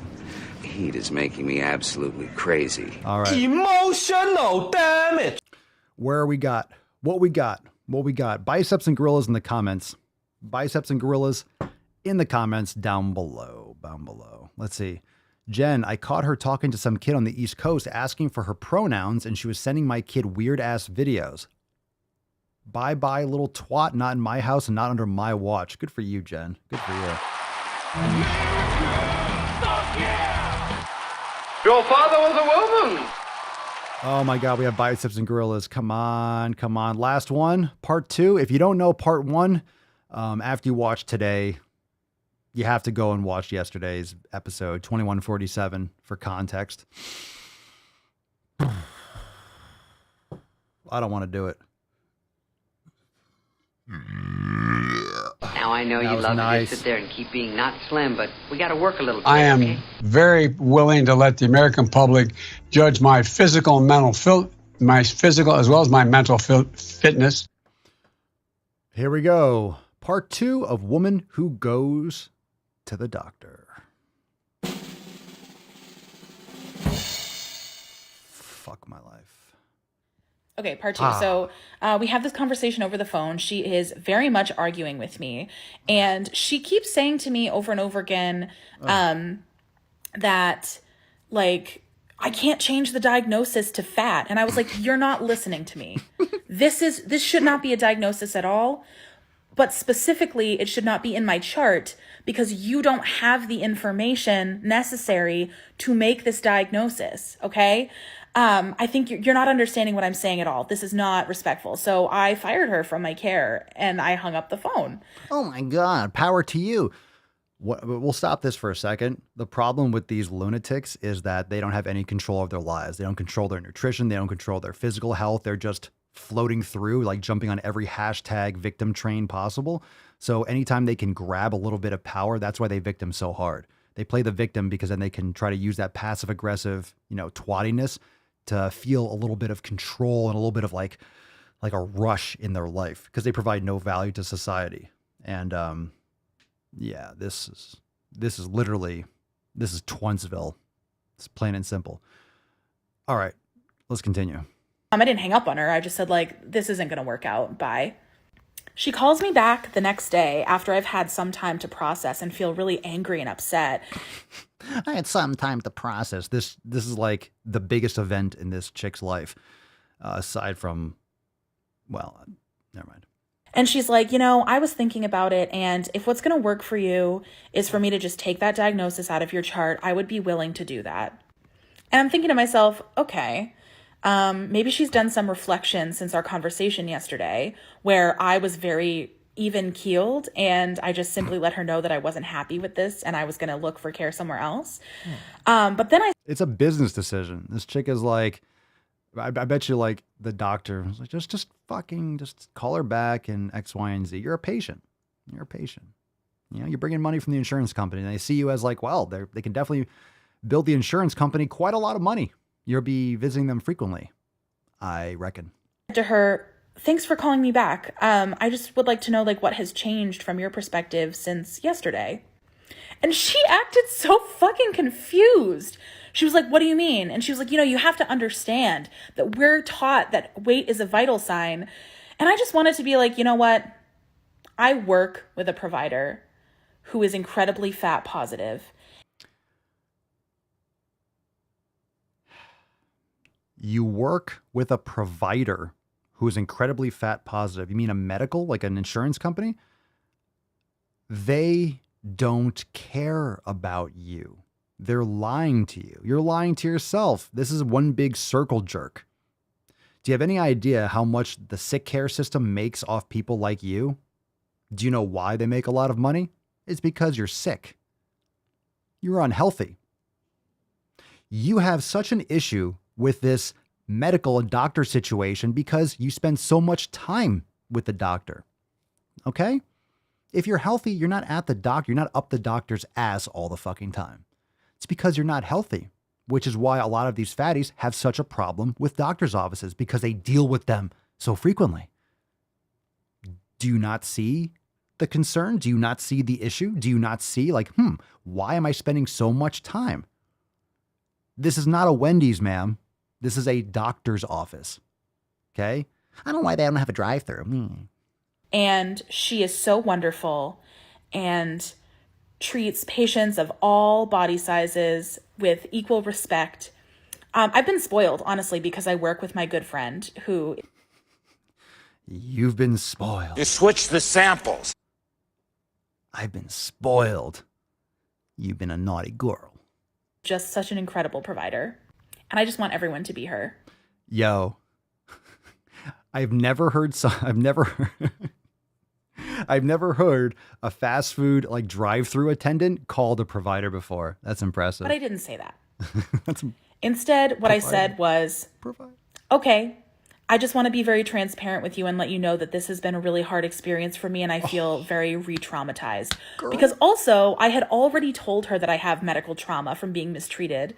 Heat is making me absolutely crazy. All right. Emotional damage. Where we got? What we got? Biceps and gorillas in the comments. Biceps and gorillas in the comments down below. Let's see. Jen, I caught her talking to some kid on the East Coast asking for her pronouns, and she was sending my kid weird-ass videos. Bye-bye, little twat, not in my house and not under my watch. Good for you, Jen. Good for you. Your father was a woman. Oh my God, we have biceps and gorillas. Come on. Last one, part 2. If you don't know part 1, after you watch today, you have to go and watch yesterday's episode 2147 for context. I don't want to do it. Now I know you love to just sit there and keep being not slim, but we got to work a little bit. I am very willing to let the American public judge my physical and mental my physical as well as my mental fitness. Here we go. Part 2 of Woman Who Goes to the Doctor. Fuck my life. Okay, part 2. So we have this conversation over the phone. She is very much arguing with me. And she keeps saying to me over and over again that, like, I can't change the diagnosis to fat. And I was like, you're not listening to me. This should not be a diagnosis at all. But specifically, it should not be in my chart because you don't have the information necessary to make this diagnosis, okay? I think you're not understanding what I'm saying at all. This is not respectful. So I fired her from my care and I hung up the phone. Oh my God, power to you. We'll stop this for a second. The problem with these lunatics is that they don't have any control of their lives. They don't control their nutrition. They don't control their physical health. They're just floating through, like jumping on every hashtag victim train possible. So anytime they can grab a little bit of power, that's why they victim so hard. They play the victim because then they can try to use that passive aggressive, twattiness to feel a little bit of control and a little bit of like a rush in their life because they provide no value to society. And yeah, this is Twinsville It's plain and simple. All right, let's continue. I didn't hang up on her. I just said, like, this isn't going to work out. Bye. She calls me back the next day after I've had some time to process and feel really angry and upset. I had some time to process. This is like the biggest event in this chick's life, aside from, well, never mind. And she's like, you know, I was thinking about it, and if what's going to work for you is for me to just take that diagnosis out of your chart, I would be willing to do that. And I'm thinking to myself, okay, maybe she's done some reflection since our conversation yesterday, where I was very even-keeled, and I just simply let her know that I wasn't happy with this, and I was going to look for care somewhere else. But then It's a business decision. This chick is like, I bet you like the doctor was like, just call her back and X, Y, and Z. You're a patient. You're a patient. You know, you're bringing money from the insurance company, and they see you as like, well, they can definitely build the insurance company quite a lot of money. You'll be visiting them frequently, I reckon. To her, thanks for calling me back. I just would like to know, like, what has changed from your perspective since yesterday. And she acted so fucking confused. She was like, what do you mean? And she was like, you know, you have to understand that we're taught that weight is a vital sign. And I just wanted to be like, you know what? I work with a provider who is incredibly fat positive. You work with a provider who is incredibly fat positive. You mean a medical, like an insurance company? They don't care about you. They're lying to you. You're lying to yourself. This is one big circle jerk. Do you have any idea how much the sick care system makes off people like you? Do you know why they make a lot of money? It's because you're sick. You're unhealthy. You have such an issue with this medical and doctor situation because you spend so much time with the doctor. Okay? If you're healthy, you're not at the doctor. You're not up the doctor's ass all the fucking time. It's because you're not healthy, which is why a lot of these fatties have such a problem with doctor's offices because they deal with them so frequently. Do you not see the concern? Do you not see the issue? Do you not see like, why am I spending so much time? This is not a Wendy's, ma'am. This is a doctor's office. Okay? I don't know why they don't have a drive-through. And she is so wonderful and treats patients of all body sizes with equal respect. I've been spoiled, honestly, because I work with my good friend who... You've been spoiled. You switched the samples. I've been spoiled. You've been a naughty girl. Just such an incredible provider. And I just want everyone to be her. Yo. I've never heard a fast food like drive-through attendant called a provider before. That's impressive. But I didn't say that. Instead, what I said was, okay, I just want to be very transparent with you and let you know that this has been a really hard experience for me and I feel very re-traumatized. Because also, I had already told her that I have medical trauma from being mistreated.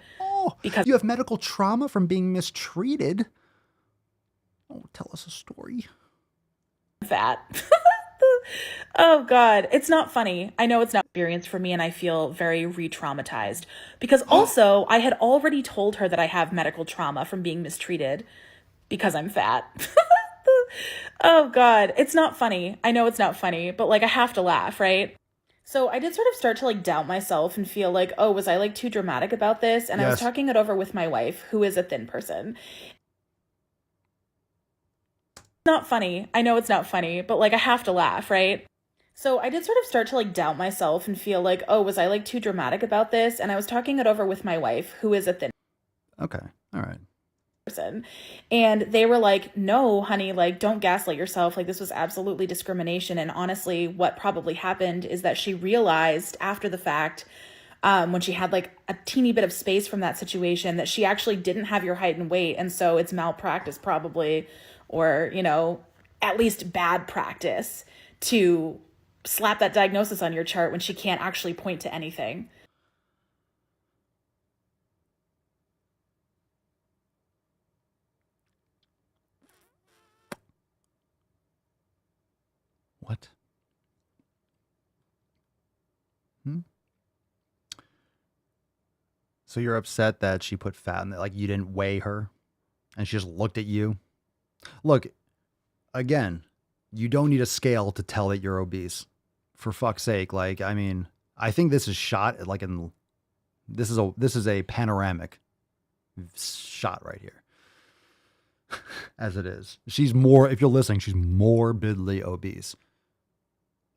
Because you have medical trauma from being mistreated? Oh, tell us a story. Fat. Oh God, it's not funny. I know it's not experience for me and I feel very re-traumatized. Because also, I had already told her that I have medical trauma from being mistreated because I'm fat. Oh God, it's not funny. I know it's not funny, but like I have to laugh, right? So I did sort of start to like doubt myself and feel like, oh, was I like too dramatic about this? And I was talking it over with my wife, who is a thin person. Not funny. I know it's not funny, but like I have to laugh, right? So I did sort of start to like doubt myself and feel like, oh, was I like too dramatic about this? And I was talking it over with my wife, who is a thin Okay. All right. person. And they were like, no, honey, like don't gaslight yourself. Like this was absolutely discrimination. And honestly, what probably happened is that she realized after the fact, when she had like a teeny bit of space from that situation, that she actually didn't have your height and weight. And so it's malpractice probably, or, you know, at least bad practice to slap that diagnosis on your chart when she can't actually point to anything. What? So you're upset that she put fat in it, like you didn't weigh her and she just looked at you? Look, again, you don't need a scale to tell that you're obese. For fuck's sake. Like, I mean, I think this is shot like in, this is a panoramic shot right here. As it is. She's more, if you're listening, she's morbidly obese.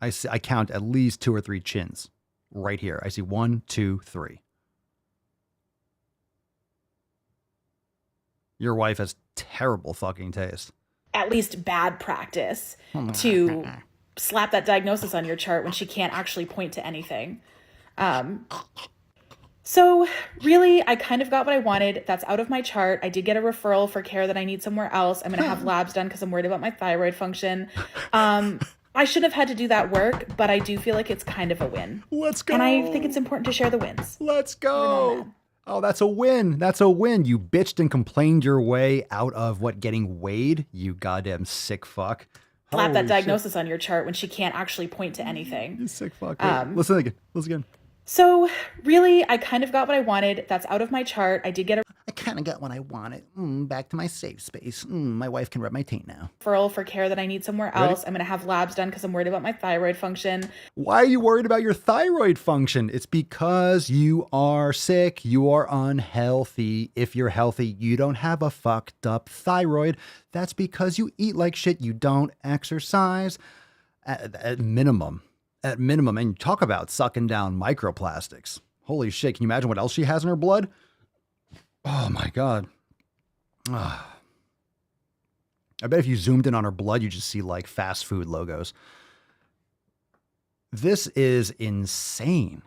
I count at least 2 or 3 chins right here. I see 1, 2, 3. Your wife has terrible fucking taste. At least bad practice to slap that diagnosis on your chart when she can't actually point to anything. So really, I kind of got what I wanted. That's out of my chart. I did get a referral for care that I need somewhere else. I'm going to have labs done because I'm worried about my thyroid function. I shouldn't have had to do that work, but I do feel like it's kind of a win. Let's go. And I think it's important to share the wins. Let's go. Oh, that's a win. That's a win. You bitched and complained your way out of what, getting weighed? You goddamn sick fuck. Slap that diagnosis on your chart when she can't actually point to anything. You sick fuck. Listen again. Listen again. So really, I kind of got what I wanted. That's out of my chart. I did get a I kind of got what I wanted. Back to my safe space. My wife can rub my taint now. referral for care that I need somewhere else. I'm going to have labs done because I'm worried about my thyroid function. Why are you worried about your thyroid function? It's because you are sick. You are unhealthy. If you're healthy, you don't have a fucked up thyroid. That's because you eat like shit. You don't exercise at minimum. At minimum. And talk about sucking down microplastics. Holy shit. Can you imagine what else she has in her blood? Oh my God. I bet if you zoomed in on her blood, you just see like fast food logos. This is insane.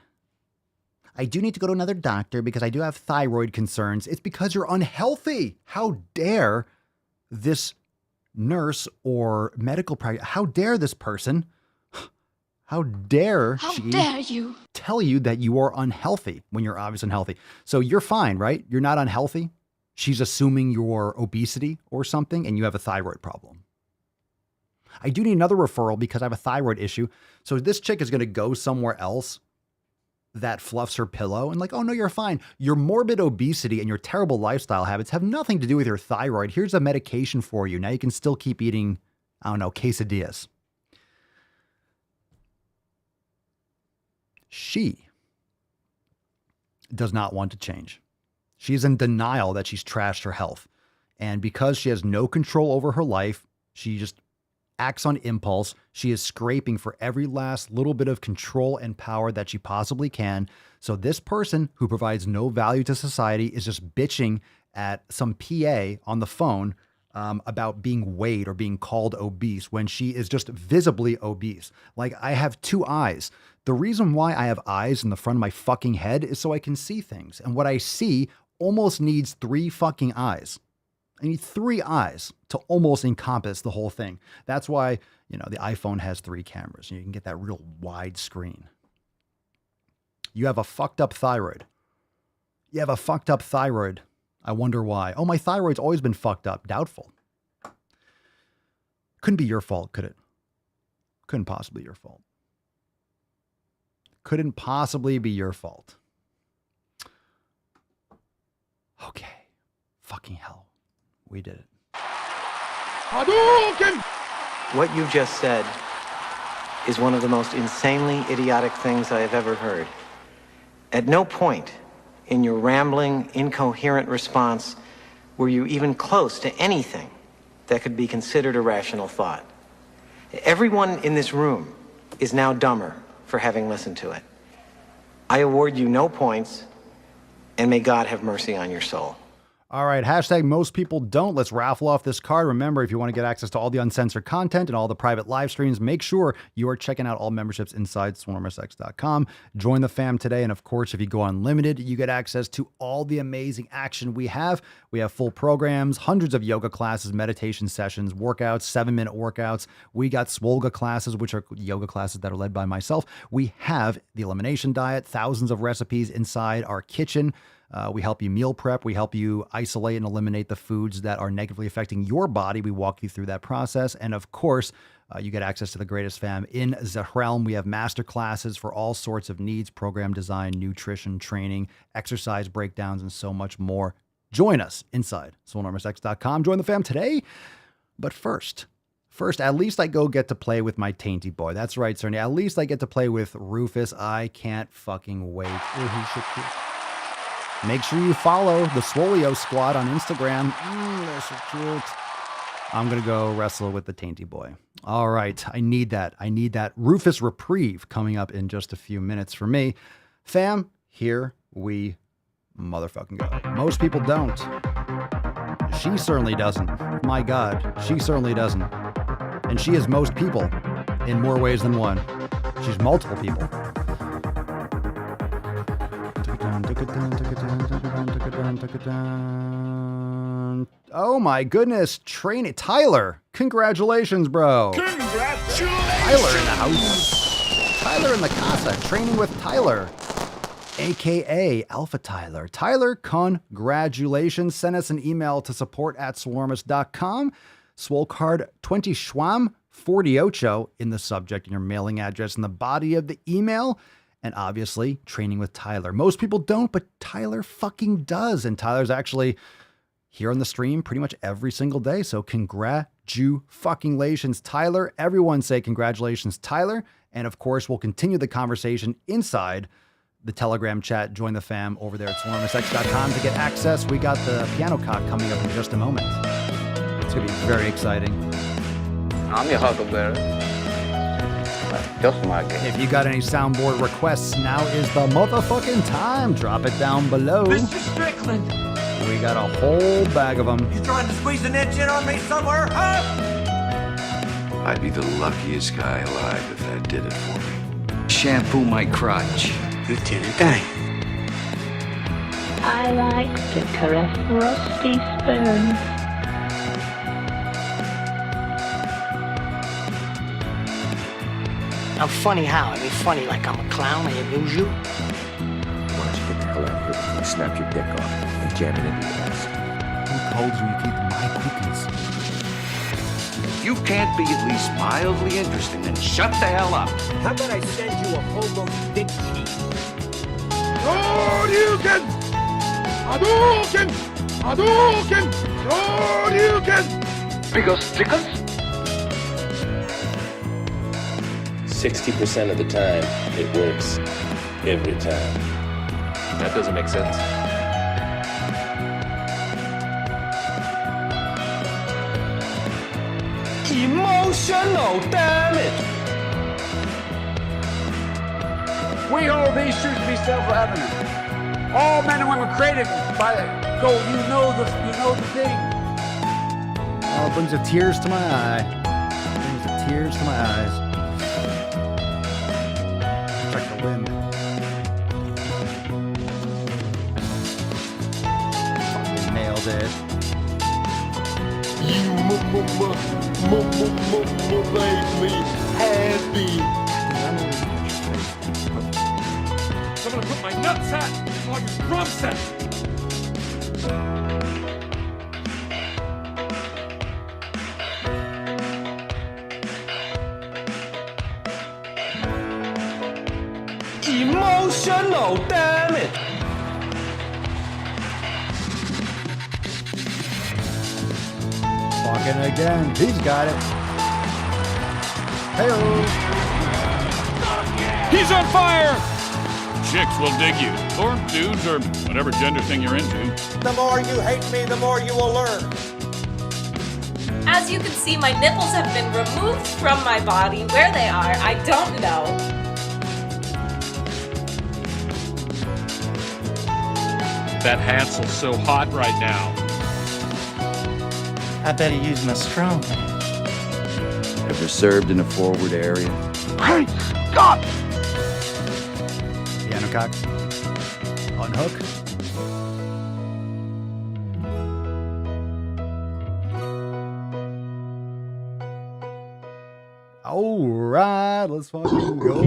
I do need to go to another doctor because I do have thyroid concerns. It's because you're unhealthy. How dare this nurse or medical practitioner, how dare this person, how dare she tell you that you are unhealthy when you're obviously unhealthy? So you're fine, right? You're not unhealthy. She's assuming you're obesity or something and you have a thyroid problem. I do need another referral because I have a thyroid issue. So this chick is going to go somewhere else that fluffs her pillow and like, oh no, you're fine. Your morbid obesity and your terrible lifestyle habits have nothing to do with your thyroid. Here's a medication for you. Now you can still keep eating, I don't know, quesadillas. She does not want to change. She's in denial that she's trashed her health. And because she has no control over her life, she just acts on impulse. She is scraping for every last little bit of control and power that she possibly can. So this person who provides no value to society is just bitching at some PA on the phone about being weighed or being called obese when she is just visibly obese. Like, I have 2 eyes. The reason why I have eyes in the front of my fucking head is so I can see things. And what I see almost needs 3 fucking eyes. I need 3 eyes to almost encompass the whole thing. That's why, you know, the iPhone has 3 cameras. You can get that real wide screen. You have a fucked up thyroid. You have a fucked up thyroid. I wonder why. Oh, my thyroid's always been fucked up. Doubtful. Couldn't be your fault, could it? Couldn't possibly be your fault. Couldn't possibly be your fault. Okay. Fucking hell. We did it. Hadouken! What you just said is one of the most insanely idiotic things I have ever heard. At no point in your rambling, incoherent response were you even close to anything that could be considered a rational thought. Everyone in this room is now dumber for having listened to it. I award you no points, and may God have mercy on your soul. All right, hashtag most people don't. Let's raffle off this card. Remember, if you want to get access to all the uncensored content and all the private live streams, make sure you are checking out all memberships inside swolenormousx.com. Join the fam today. And of course, if you go unlimited, you get access to all the amazing action we have. We have full programs, hundreds of yoga classes, meditation sessions, workouts, 7-minute workouts. We got Swolga classes, which are yoga classes that are led by myself. We have the elimination diet, thousands of recipes inside our kitchen. We help you meal prep. We help you isolate and eliminate the foods that are negatively affecting your body. We walk you through that process. And of course, you get access to the greatest fam in the realm. We have master classes for all sorts of needs, program design, nutrition, training, exercise breakdowns, and so much more. Join us inside SwoleNormousX.com. Join the fam today. But first, at least I get to play with my tainty boy. That's right, Cerny. At least I get to play with Rufus. I can't fucking wait. Ooh, he should be. Make sure you follow the Swoleo Squad on Instagram. They're so cute. I'm going to go wrestle with the tainty boy. All right. I need that Rufus reprieve coming up in just a few minutes for me. Fam, here we motherfucking go. Most people don't. She certainly doesn't. My God, she certainly doesn't. And she is most people in more ways than one. She's multiple people. Oh my goodness, Tyler, congratulations, bro. Congratulations! Tyler in the house. Tyler in the casa, training with Tyler, aka Alpha Tyler. Tyler, congratulations. Send us an email to support@swolenormous.com. Swole card 20 Schwam 48 in the subject and your mailing address in the body of the email. And obviously, training with Tyler. Most people don't, but Tyler fucking does. And Tyler's actually here on the stream pretty much every single day. So congratulations, Tyler. Everyone say congratulations, Tyler. And of course, we'll continue the conversation inside the Telegram chat. Join the fam over there at SwoleNormousX.com to get access. We got the piano cock coming up in just a moment. It's going to be very exciting. I'm your huckleberry. Just my game. If you got any soundboard requests, now is the motherfucking time. Drop it down below. Mr. Strickland! We got a whole bag of them. You trying to squeeze an inch in on me somewhere, huh? I'd be the luckiest guy alive if that did it for me. Shampoo my crotch. Lieutenant Dan. I like to caress rusty spoons. I'm funny how? I mean, funny like I'm a clown, I amuse you. Why don't you get the hell out of here before I snap your dick off and jam it into your ass? Who told you you keep my cookies? If you can't be at least mildly interesting, then shut the hell up. How about I send you a whole bunch of dick cheese? Hadouken! Hadouken! Hadouken! Hadouken! Because stickers? 60% of the time, it works every time. That doesn't make sense. Emotional damage. We hold these truths to be self-evident. All men and women created by the goal. You know the thing. Oh, it brings the tears to my eye. Brings the tears to my eyes. Check the wind. Fucking nailed it. You make me happy. I'm gonna put my nutsack on your drum set. Emotional damage. Fucking again. He's got it. Hey-o. He's on fire! Chicks will dig you, or dudes, or whatever gender thing you're into. The more you hate me, the more you will learn. As you can see, my nipples have been removed from my body. Where they are, I don't know. That Hansel's so hot right now. I better use my strong. Ever served in a forward area? Great Scott! Piano cock. Unhook. All right, let's fucking go.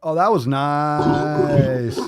Oh, that was nice.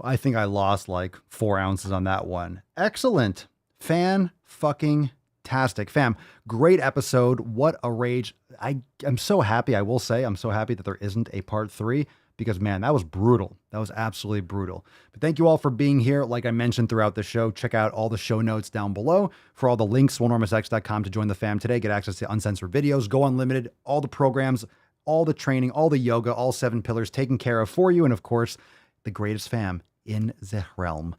I think I lost like 4 ounces on that one. Excellent. Fan-fucking-tastic. Fam, great episode. What a rage. I'm so happy, I will say, I'm so happy that there isn't a part 3 because, man, that was brutal. That was absolutely brutal. But thank you all for being here. Like I mentioned throughout the show, check out all the show notes down below for all the links, swolenormousx.com to join the fam today. Get access to uncensored videos, Go Unlimited, all the programs, all the training, all the yoga, all 7 pillars taken care of for you. And of course, the greatest fam in the realm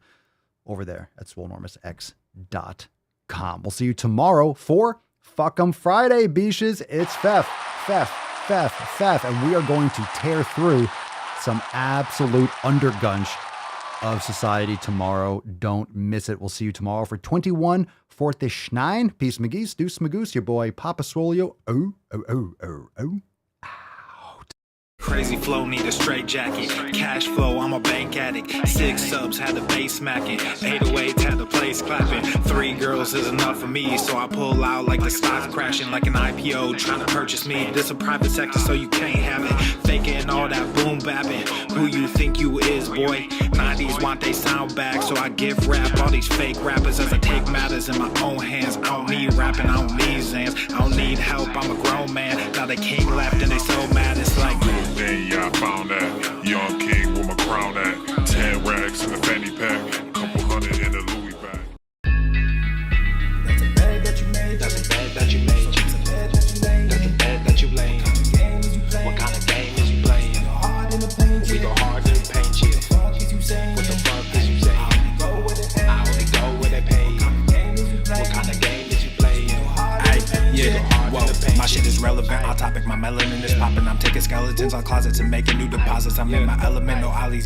over there at swolenormousx.com. We'll see you tomorrow for Fuck 'em Friday, beaches. It's Fef, and we are going to tear through some absolute undergunch of society tomorrow. Don't miss it. We'll see you tomorrow for 2149. Peace, McGeese, Deuce Magoose, your boy Papa Swolio. Oh. Crazy flow, need a straight jacket. Cash flow, I'm a bank addict. 6 subs, had the bass smacking. 808s, had the place clapping. 3 girls is enough for me, so I pull out like the stock crashing. Like an IPO, trying to purchase me. This a private sector, so you can't have it. Faking all that boom bapping. Who you think you is, boy? 90s want they sound back, so I give rap all these fake rappers as I take matters in my own hands. I don't need rapping, I don't need Zans. I don't need help, I'm a grown man. Now they king left and they so mad, it's like Then yeah, I found that young king with my crown at 10 racks in the fanny pack, couple hundred in the Louis bag. that's a bed that you made. That's a bed that you made. That's a bed that you laid. That's a bed that you laid. What kind of game is you playing? We go hard in the paint you. What the fuck is you saying? I only go where they pay. What kind of game is you playing? Yeah, whoa, my shit is relevant. On topic, my melanin is popping. I'm taking skeletons on closets and making new deposits. I'm in my element, no ollies.